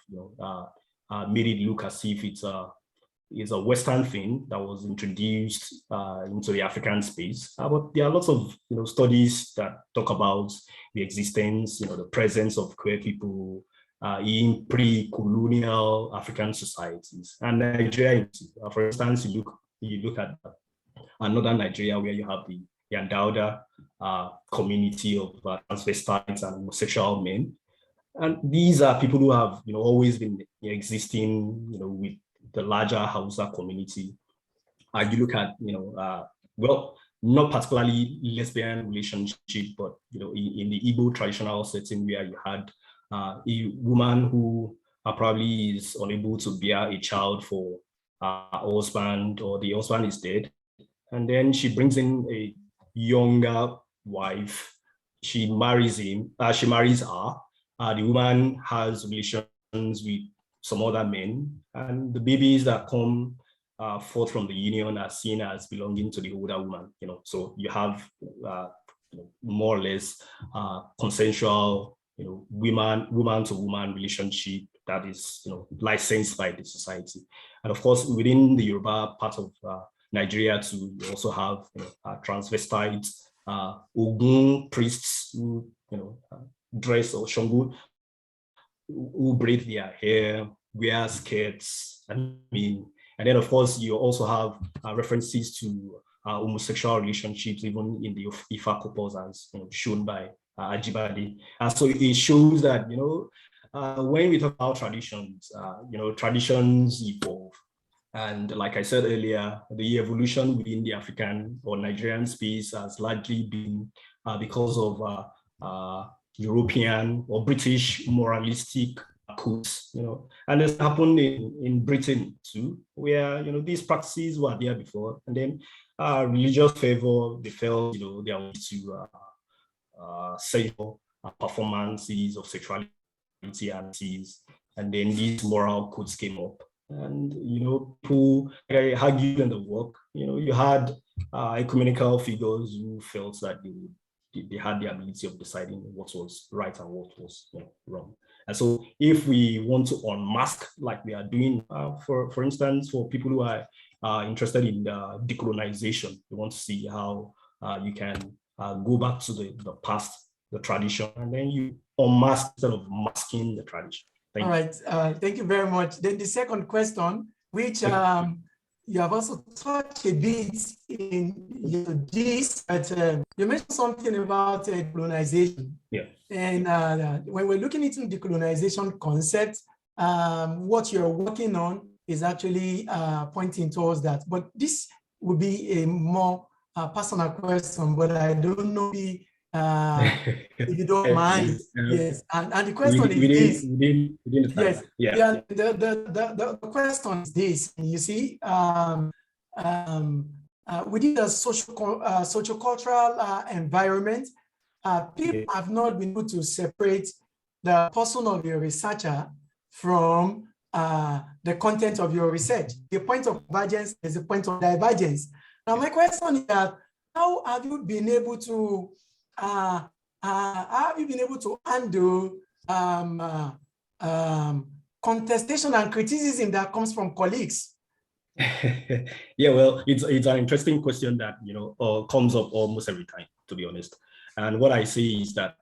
made it look as if it's a Western thing that was introduced into the African space. But there are lots of studies that talk about the existence, the presence of queer people in pre-colonial African societies. And Nigeria, for instance, you look at northern Nigeria, where you have the Yandauda community of transvestites and homosexual men. And these are people who have always been existing with the larger Hausa community. You look at well, not particularly lesbian relationship, but in the Igbo traditional setting, where you had a woman who probably is unable to bear a child for her husband, or the husband is dead, and then she brings in a younger wife. She marries him. She marries her. The woman has relations with some other men, and the babies that come forth from the union are seen as belonging to the older woman. So you have more or less consensual, woman to woman relationship that is licensed by the society. And of course, within the Yoruba part of Nigeria too, you also have transvestites, Ogun priests who dress, or Shangu, who braid their hair, wear skirts. And then of course you also have references to homosexual relationships, even in the Ifa couples, as shown by Ajibade. And so it shows that when we talk about traditions, traditions evolve. And like I said earlier, the evolution within the African or Nigerian space has largely been because of European or British moralistic codes, and it's happened in Britain too, where these practices were there before, and then religious fervor, they felt they are to sexual performances of sexuality and then these moral codes came up. And people, like I argued in the work, you had ecumenical figures who felt that they had the ability of deciding what was right and what was wrong. And so if we want to unmask, like we are doing, for instance, for people who are interested in decolonization, we want to see how you can go back to the past, the tradition, and then you unmask instead of masking the tradition. All right, thank you very much. Then the second question, which you have also touched a bit in this, but you mentioned something about decolonization. Yeah. And when we're looking into the decolonization concept, what you're working on is actually pointing towards that. But this would be a more personal question, but I don't know if you don't mind. Yes, and the question is this. Yes, yeah. The question is this. You see, within the social-cultural environment, people have not been able to separate the person of your researcher from the content of your research. The point of convergence is the point of divergence. Now, my question is that how have you been able to handle contestation and criticism that comes from colleagues? Yeah, well, it's an interesting question that comes up almost every time, to be honest. And what I say is that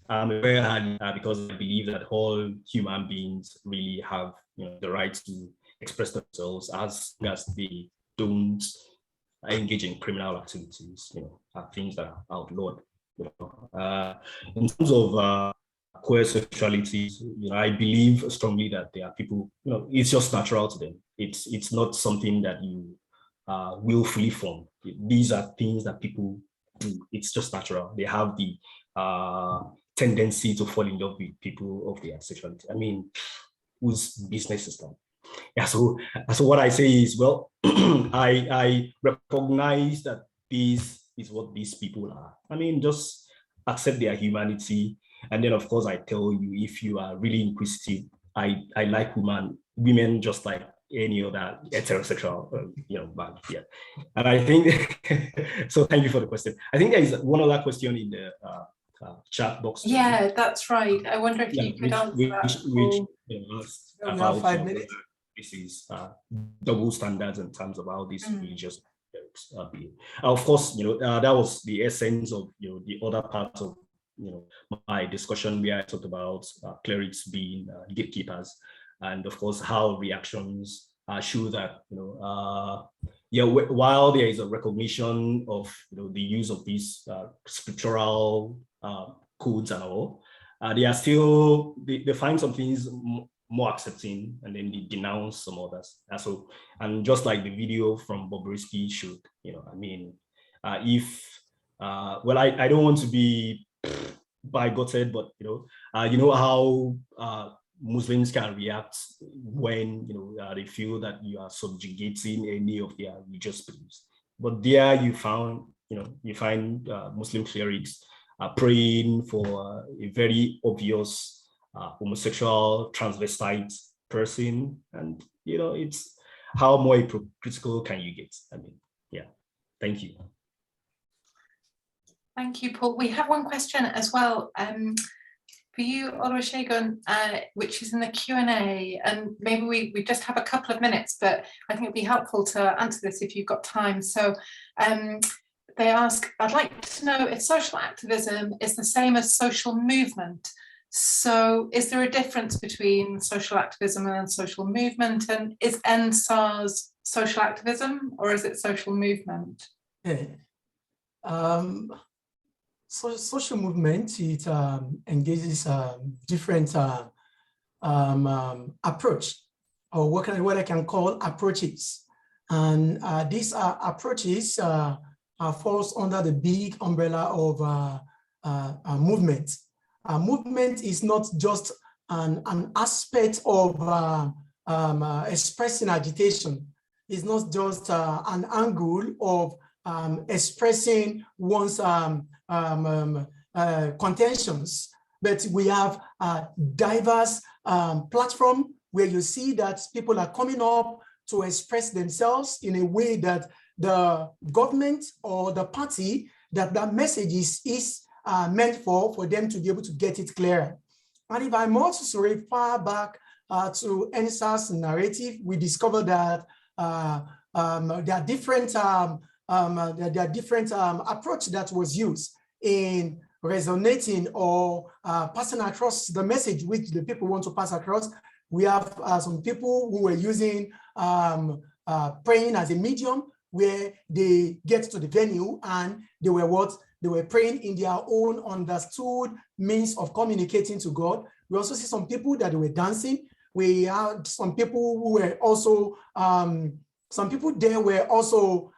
I'm very hard because I believe that all human beings really have the right to express themselves as long as they don't engage in criminal activities, things that are outlawed. In terms of queer sexuality, I believe strongly that there are people, it's just natural to them. It's not something that you willfully form. These are things that people do. It's just natural. They have the tendency to fall in love with people of their sexuality. I mean, whose business is that? Yeah, so what I say is, well, I recognize that this is what these people are. I mean, just accept their humanity. And then, of course, I tell you, if you are really inquisitive, I like women just like any other heterosexual, man. Yeah, and I think so. Thank you for the question. I think there is one other question in the chat box. Yeah, that's right. I wonder if you could answer that. Asked We have about 5 minutes. this is double standards in terms of how this religious behave. Of course, that was the essence of the other part of my discussion where I talked about clerics being gatekeepers, and of course how reactions show that while there is a recognition of the use of these scriptural codes and all, they are still they find some things more accepting, and then they denounce some others. And just like the video from Bobrisky showed, if I don't want to be bigoted, but how Muslims can react when they feel that you are subjugating any of their religious beliefs. But there you find Muslim clerics praying for a very obvious homosexual transvestite person, and it's how more hypocritical can you get? Thank you. Thank you, Paul. We have one question as well for you, Olusegun, which is in the Q&A, and maybe we just have a couple of minutes, but I think it'd be helpful to answer this if you've got time. So they ask, I'd like to know if social activism is the same as social movement. So is there a difference between social activism and social movement? And is NSARS social activism, or is it social movement? So social movement, it engages different approach, or what I can call approaches. And these approaches falls under the big umbrella of movement. Movement is not just an aspect of expressing agitation. It's not just an angle of expressing one's contentions, but we have a diverse platform where you see that people are coming up to express themselves in a way that the government or the party that message is meant for them to be able to get it clearer. And if I must refer back to NSA's narrative, we discovered that there are different approach that was used in resonating or passing across the message which the people want to pass across. We have some people who were using praying as a medium, where they get to the venue and they were praying in their own understood means of communicating to God. We also see some people that were dancing. We had some people who were also some people there were also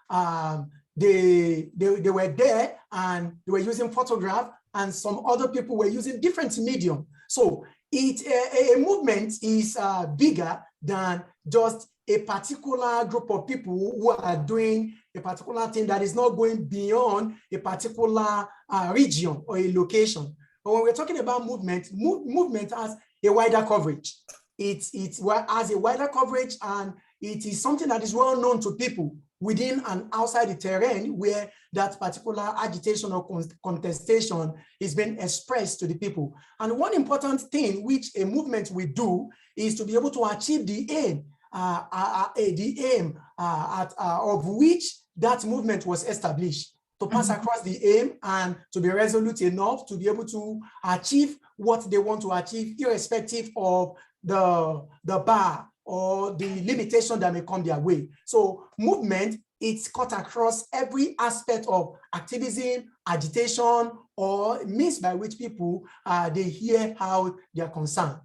they were there and they were using photograph, and some other people were using different medium. So a movement is bigger than just a particular group of people who are doing a particular thing that is not going beyond a particular region or a location. But when we're talking about movement, movement has a wider coverage. It has a wider coverage, and it is something that is well known to people within and outside the terrain where that particular agitation or contestation is being expressed to the people. And one important thing which a movement will do is to be able to achieve the aim, of which that movement was established, to pass across the aim and to be resolute enough to be able to achieve what they want to achieve, irrespective of the bar or the limitation that may come their way. So movement, it's cut across every aspect of activism, agitation, or means by which people, they hear how they are concerned.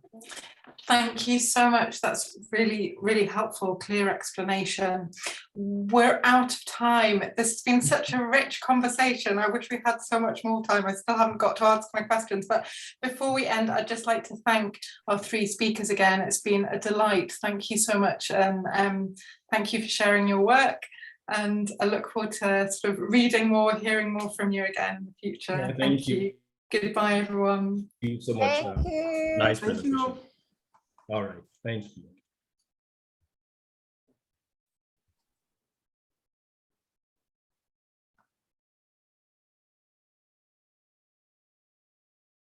Thank you so much. That's really, really helpful, clear explanation. We're out of time. This has been such a rich conversation. I wish we had so much more time. I still haven't got to ask my questions, but before we end, I'd just like to thank our three speakers again. It's been a delight. Thank you so much. Thank you for sharing your work. And I look forward to sort of reading more, hearing more from you again in the future. Yeah, thank you. Goodbye, everyone. Thank you so much. Thank you. Nice presentation. All right, thank you.